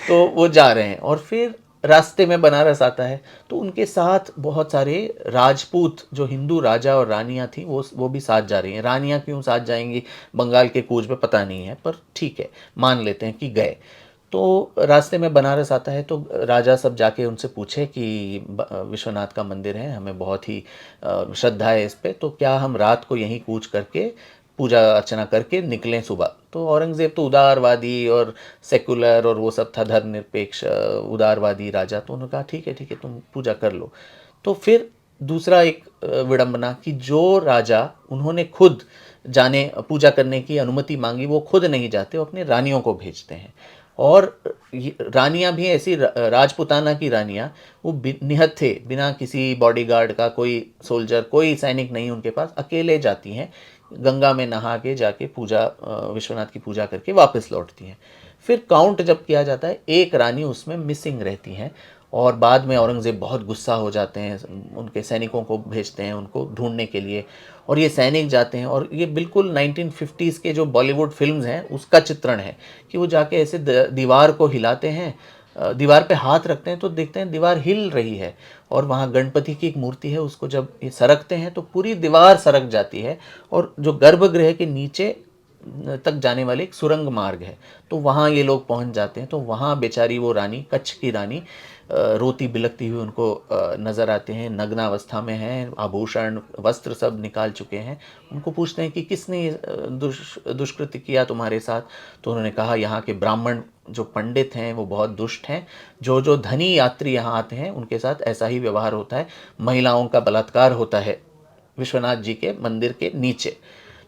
तो वो जा रहे हैं और फिर रास्ते में बनारस आता है। तो उनके साथ बहुत सारे राजपूत जो हिंदू राजा और रानियां थी वो भी साथ जा रही हैं। रानियां क्यों साथ जाएंगी बंगाल के कूच पे पता नहीं है, पर ठीक है, मान लेते हैं कि गए। तो रास्ते में बनारस आता है तो राजा सब जाके उनसे पूछे कि विश्वनाथ का मंदिर है, हमें बहुत ही श्रद्धा है इस पे, तो क्या हम रात को यहीं कूच करके पूजा अर्चना करके निकलें सुबह। तो औरंगज़ेब तो उदारवादी और सेकुलर और वो सब था, धर्मनिरपेक्ष उदारवादी राजा, तो उन्होंने कहा ठीक है तुम पूजा कर लो। तो फिर दूसरा एक विडंबना कि जो राजा उन्होंने खुद जाने पूजा करने की अनुमति मांगी, वो खुद नहीं जाते, वो अपने रानियों को भेजते हैं। और रानियां भी ऐसी राजपुताना की रानियां, वो निहत्थे थे, बिना किसी बॉडीगार्ड का, कोई सोल्जर, कोई सैनिक नहीं उनके पास, अकेले जाती हैं, गंगा में नहा के जाके पूजा, विश्वनाथ की पूजा करके वापस लौटती हैं। फिर काउंट जब किया जाता है, एक रानी उसमें मिसिंग रहती हैं और बाद में औरंगज़ेब बहुत गुस्सा हो जाते हैं, उनके सैनिकों को भेजते हैं उनको ढूंढने के लिए, और ये सैनिक जाते हैं। और ये बिल्कुल 1950s के जो बॉलीवुड फिल्म्स हैं उसका चित्रण है कि वो जाके ऐसे दीवार को हिलाते हैं, दीवार पे हाथ रखते हैं तो देखते हैं दीवार हिल रही है, और वहाँ गणपति की एक मूर्ति है, उसको जब ये सरकते हैं तो पूरी दीवार सरक जाती है, और जो गर्भगृह के नीचे तक जाने वाले एक सुरंग मार्ग है, तो वहाँ ये लोग पहुँच जाते हैं। तो वहाँ बेचारी वो रानी, कच्छ की रानी, रोती बिलखती हुई उनको नज़र आते हैं, नग्नावस्था में हैं, आभूषण वस्त्र सब निकाल चुके हैं। उनको पूछते हैं कि किसने दुष्कृत्य किया तुम्हारे साथ। तो उन्होंने कहा यहाँ के ब्राह्मण जो पंडित हैं वो बहुत दुष्ट हैं, जो धनी यात्री यहाँ आते हैं उनके साथ ऐसा ही व्यवहार होता है, महिलाओं का बलात्कार होता है विश्वनाथ जी के मंदिर के नीचे।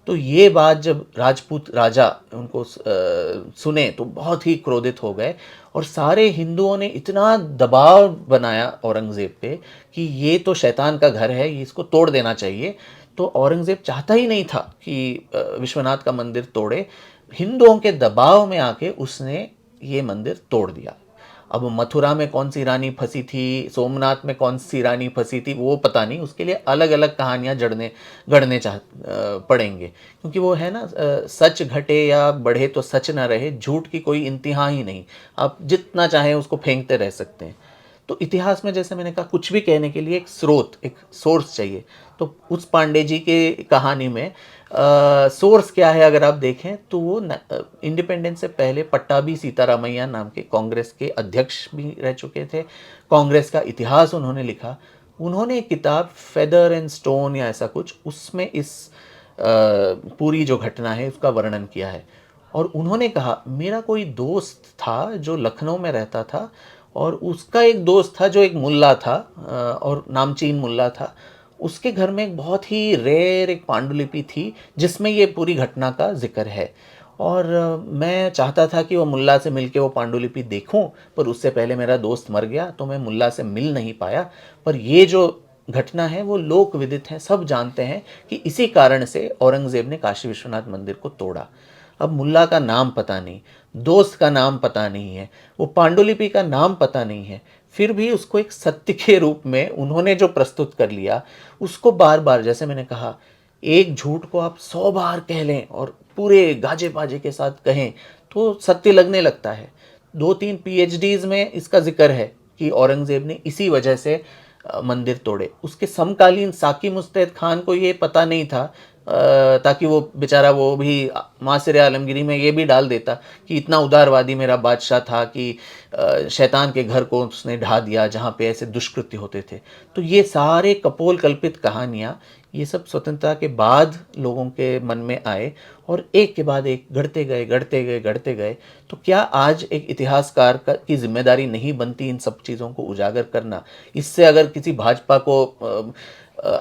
तो ये बात जब राजपूत राजा उनको सुने तो बहुत ही क्रोधित हो गए, और सारे हिंदुओं ने इतना दबाव बनाया औरंगज़ेब पे कि ये तो शैतान का घर है, इसको तोड़ देना चाहिए। तो औरंगज़ेब चाहता ही नहीं था कि विश्वनाथ का मंदिर तोड़े, हिंदुओं के दबाव में आके उसने ये मंदिर तोड़ दिया। अब मथुरा में कौन सी रानी फंसी थी, सोमनाथ में कौन सी रानी फंसी थी, वो पता नहीं। उसके लिए अलग अलग कहानियाँ गढ़ने पड़ेंगे, क्योंकि वो है ना, सच घटे या बढ़े तो सच ना रहे, झूठ की कोई इंतहा ही नहीं। आप जितना चाहें उसको फेंकते रह सकते हैं। तो इतिहास में जैसे मैंने कहा, कुछ भी कहने के लिए एक स्रोत, एक सोर्स चाहिए। तो उस पांडे जी के कहानी में सोर्स क्या है अगर आप देखें तो वो इंडिपेंडेंस से पहले पट्टाभी सीतारामैया नाम के कांग्रेस के अध्यक्ष भी रह चुके थे। कांग्रेस का इतिहास उन्होंने लिखा। उन्होंने एक किताब फेदर एंड स्टोन या ऐसा कुछ, उसमें इस पूरी जो घटना है उसका वर्णन किया है। और उन्होंने कहा, मेरा कोई दोस्त था जो लखनऊ में रहता था, और उसका एक दोस्त था जो एक मुल्ला था, और नामचीन मुल्ला था। उसके घर में एक बहुत ही रेयर एक पांडुलिपि थी जिसमें ये पूरी घटना का जिक्र है। और मैं चाहता था कि वो मुल्ला से मिलके वो पांडुलिपि देखूं, पर उससे पहले मेरा दोस्त मर गया तो मैं मुल्ला से मिल नहीं पाया। पर ये जो घटना है वो लोक विदित है, सब जानते हैं कि इसी कारण से औरंगज़ेब ने काशी विश्वनाथ मंदिर को तोड़ा। अब मुल्ला का नाम पता नहीं, दोस्त का नाम पता नहीं है, वो पांडुलिपि का नाम पता नहीं है, फिर भी उसको एक सत्य के रूप में उन्होंने जो प्रस्तुत कर लिया, उसको बार बार, जैसे मैंने कहा, एक झूठ को आप 100 बार कह लें और पूरे गाजे बाजे के साथ कहें तो सत्य लगने लगता है। 2-3 पीएचडीज में इसका जिक्र है कि औरंगज़ेब ने इसी वजह से मंदिर तोड़े। उसके समकालीन साकी मुस्तैद खान को ये पता नहीं था, ताकि वो बेचारा, वो भी मासिर आलमगीरी में ये भी डाल देता कि इतना उदारवादी मेरा बादशाह था कि शैतान के घर को उसने ढा दिया जहाँ पे ऐसे दुष्कृत्य होते थे। तो ये सारे कपोल कल्पित कहानियाँ, ये सब स्वतंत्रता के बाद लोगों के मन में आए और एक के बाद एक गढ़ते गए, गढ़ते गए, गढ़ते गए। तो क्या आज एक इतिहासकार की जिम्मेदारी नहीं बनती इन सब चीज़ों को उजागर करना? इससे अगर किसी भाजपा को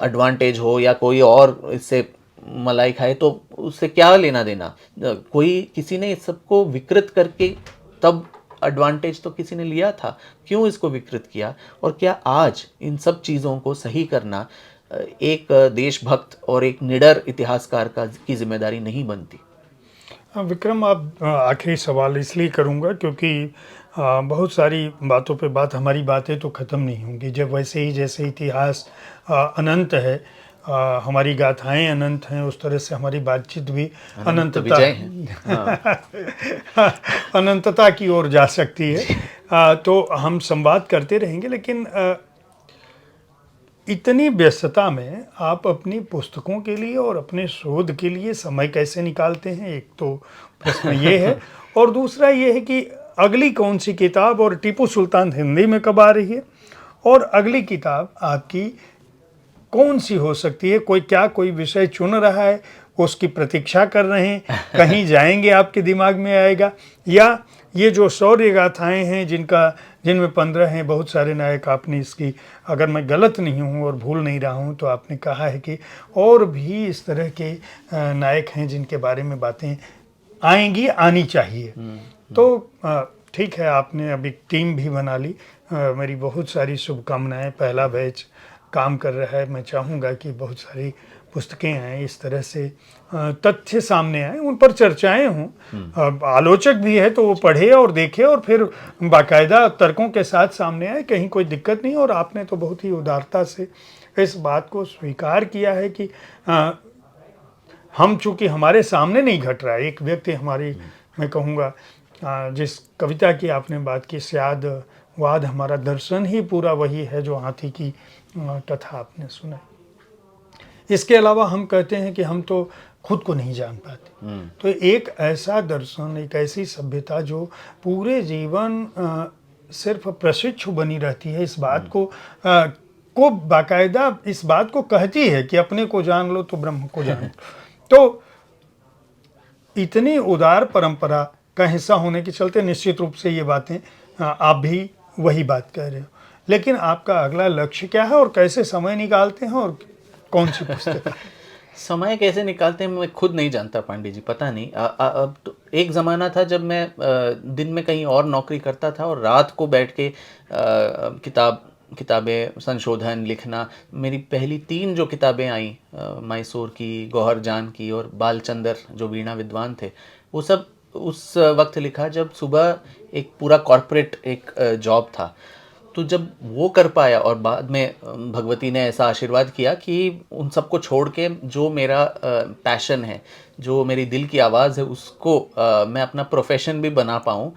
एडवांटेज हो या कोई और इससे मलाई खाए तो उससे क्या लेना देना? कोई, किसी ने इस सबको विकृत करके तब एडवांटेज तो किसी ने लिया था, क्यों इसको विकृत किया? और क्या आज इन सब चीज़ों को सही करना एक देशभक्त और एक निडर इतिहासकार की जिम्मेदारी नहीं बनती? विक्रम, आप आखिरी सवाल इसलिए करूँगा क्योंकि बहुत सारी बातों पे हमारी बातें तो ख़त्म नहीं होंगी। जब वैसे ही जैसे इतिहास अनंत है, हमारी गाथाएं अनंत हैं, उस तरह से हमारी बातचीत भी अनंतता विजय है। अनंतता की ओर जा सकती है। तो हम संवाद करते रहेंगे, लेकिन इतनी व्यस्तता में आप अपनी पुस्तकों के लिए और अपने शोध के लिए समय कैसे निकालते हैं? एक तो प्रश्न ये है, और दूसरा ये है कि अगली कौन सी किताब, और टीपू सुल्तान हिंदी में कब आ रही है, और अगली किताब आपकी कौन सी हो सकती है? कोई विषय चुन रहा है, उसकी प्रतीक्षा कर रहे हैं, कहीं जाएंगे आपके दिमाग में आएगा, या ये जो शौर्य गाथाएँ हैं जिनमें 15 हैं, बहुत सारे नायक आपने इसकी, अगर मैं गलत नहीं हूँ और भूल नहीं रहा हूँ तो आपने कहा है कि और भी इस तरह के नायक हैं जिनके बारे में बातें आएंगी, आनी चाहिए। तो ठीक है, आपने अभी टीम भी बना ली। मेरी बहुत सारी शुभकामनाएं। पहला बैच काम कर रहा है। मैं चाहूँगा कि बहुत सारी पुस्तकें आएँ, इस तरह से तथ्य सामने आए, उन पर चर्चाएं हों। आलोचक भी है तो वो पढ़े और देखे और फिर बाकायदा तर्कों के साथ सामने आए, कहीं कोई दिक्कत नहीं। और आपने तो बहुत ही उदारता से इस बात को स्वीकार किया है कि हम चूँकि हमारे सामने नहीं घट रहा है, एक व्यक्ति हमारी, मैं कहूँगा, जिस कविता की आपने बात की, स्याद वाद हमारा दर्शन ही पूरा वही है जो हाथी की कथा आपने सुना। इसके अलावा हम कहते हैं कि हम तो खुद को नहीं जान पाते। तो एक ऐसा दर्शन, एक ऐसी सभ्यता जो पूरे जीवन सिर्फ प्रशिक्षु बनी रहती है, इस बात को बाकायदा इस बात को कहती है कि अपने को जान लो तो ब्रह्म को जान लो। तो इतनी उदार परंपरा का हिस्सा होने के चलते निश्चित रूप से ये बातें आप भी वही बात कह रहे हो। लेकिन आपका अगला लक्ष्य क्या है और कैसे समय निकालते हैं, और कौन सी पुस्तक? समय कैसे निकालते हैं मैं खुद नहीं जानता पांडे जी, पता नहीं। अब तो एक ज़माना था जब मैं दिन में कहीं और नौकरी करता था और रात को बैठ के किताबें, संशोधन, लिखना। मेरी पहली 3 जो किताबें आई, मैसूर की, गौहर जान की और बालचंदर जो वीणा विद्वान थे, वो सब उस वक्त लिखा जब सुबह एक पूरा कॉर्पोरेट एक जॉब था। तो जब वो कर पाया और बाद में भगवती ने ऐसा आशीर्वाद किया कि उन सबको छोड़ के जो मेरा पैशन है, जो मेरी दिल की आवाज़ है, उसको मैं अपना प्रोफेशन भी बना पाऊँ,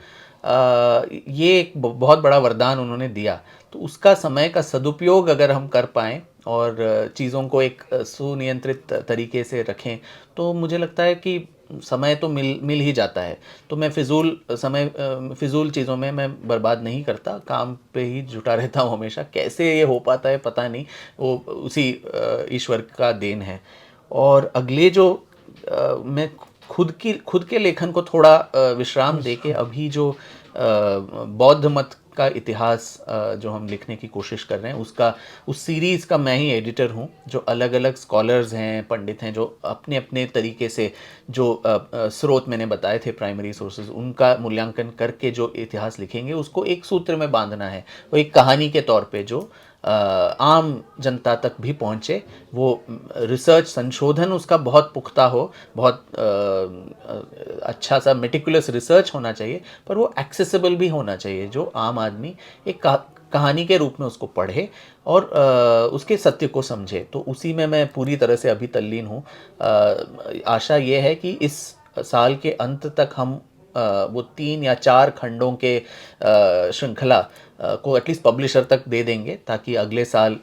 ये एक बहुत बड़ा वरदान उन्होंने दिया। तो उसका समय का सदुपयोग अगर हम कर पाएँ और चीज़ों को एक सुनियंत्रित तरीके से रखें, तो मुझे लगता है कि समय तो मिल ही जाता है। तो मैं फ़िज़ूल चीज़ों में मैं बर्बाद नहीं करता, काम पे ही जुटा रहता हूँ हमेशा। कैसे ये हो पाता है पता नहीं, वो उसी ईश्वर का देन है। और अगले जो मैं खुद के लेखन को थोड़ा विश्राम दे के अभी जो बौद्ध मत का इतिहास जो हम लिखने की कोशिश कर रहे हैं, उसका उस सीरीज़ का मैं ही एडिटर हूँ। जो अलग अलग स्कॉलर्स हैं, पंडित हैं, जो अपने अपने तरीके से जो स्रोत मैंने बताए थे, प्राइमरी सोर्सेज, उनका मूल्यांकन करके जो इतिहास लिखेंगे, उसको एक सूत्र में बांधना है। वो एक कहानी के तौर पे जो आम जनता तक भी पहुँचे, वो रिसर्च संशोधन उसका बहुत पुख्ता हो, बहुत अच्छा सा मेटिकुलस रिसर्च होना चाहिए, पर वो एक्सेसिबल भी होना चाहिए, जो आम आदमी एक कहानी के रूप में उसको पढ़े और उसके सत्य को समझे। तो उसी में मैं पूरी तरह से अभी तल्लीन हूँ। आशा ये है कि इस साल के अंत तक हम वो 3 या 4 खंडों के श्रृंखला को एटलीस्ट पब्लिशर तक दे देंगे, ताकि अगले साल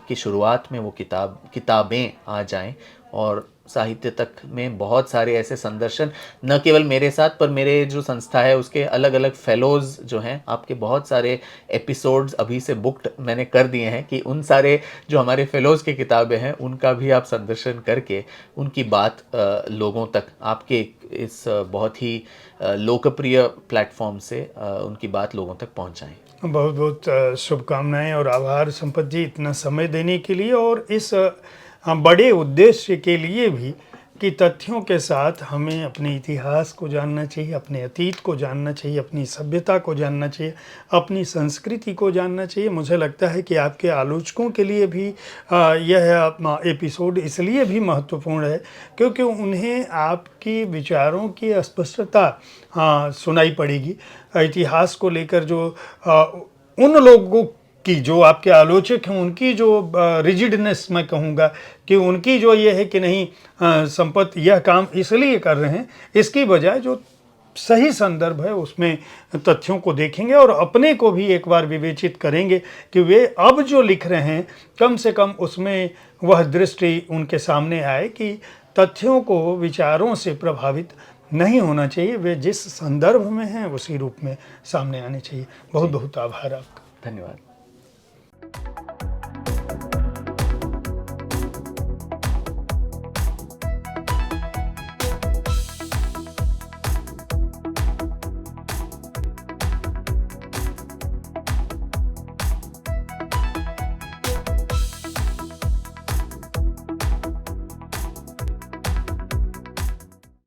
की शुरुआत में वो किताबें आ जाएं और साहित्य तक में बहुत सारे ऐसे संदर्शन, न केवल मेरे साथ, पर मेरे जो संस्था है उसके अलग अलग फेलोज़ जो हैं, आपके बहुत सारे एपिसोड्स अभी से बुक्ड मैंने कर दिए हैं कि उन सारे जो हमारे फेलोज़ की किताबें हैं उनका भी आप संदर्शन करके उनकी बात लोगों तक, आपके इस बहुत ही लोकप्रिय प्लेटफॉर्म से उनकी बात लोगों तक पहुंचाएं। बहुत बहुत शुभकामनाएं और आभार संपत जी, इतना समय देने के लिए और इस बड़े उद्देश्य के लिए भी कि तथ्यों के साथ हमें अपने इतिहास को जानना चाहिए, अपने अतीत को जानना चाहिए, अपनी सभ्यता को जानना चाहिए, अपनी संस्कृति को जानना चाहिए। मुझे लगता है कि आपके आलोचकों के लिए भी यह एपिसोड इसलिए भी महत्वपूर्ण है क्योंकि उन्हें आपकी विचारों की स्पष्टता सुनाई पड़ेगी। इतिहास को लेकर जो उन लोगों कि जो आपके आलोचक हैं, उनकी जो रिजिडनेस मैं कहूँगा कि उनकी जो ये है कि नहीं संपत यह काम इसलिए कर रहे हैं, इसकी बजाय जो सही संदर्भ है उसमें तथ्यों को देखेंगे और अपने को भी एक बार विवेचित करेंगे कि वे अब जो लिख रहे हैं कम से कम उसमें वह दृष्टि उनके सामने आए कि तथ्यों को विचारों से प्रभावित नहीं होना चाहिए, वे जिस संदर्भ में हैं उसी रूप में सामने आने चाहिए। बहुत बहुत आभार आपका। धन्यवाद।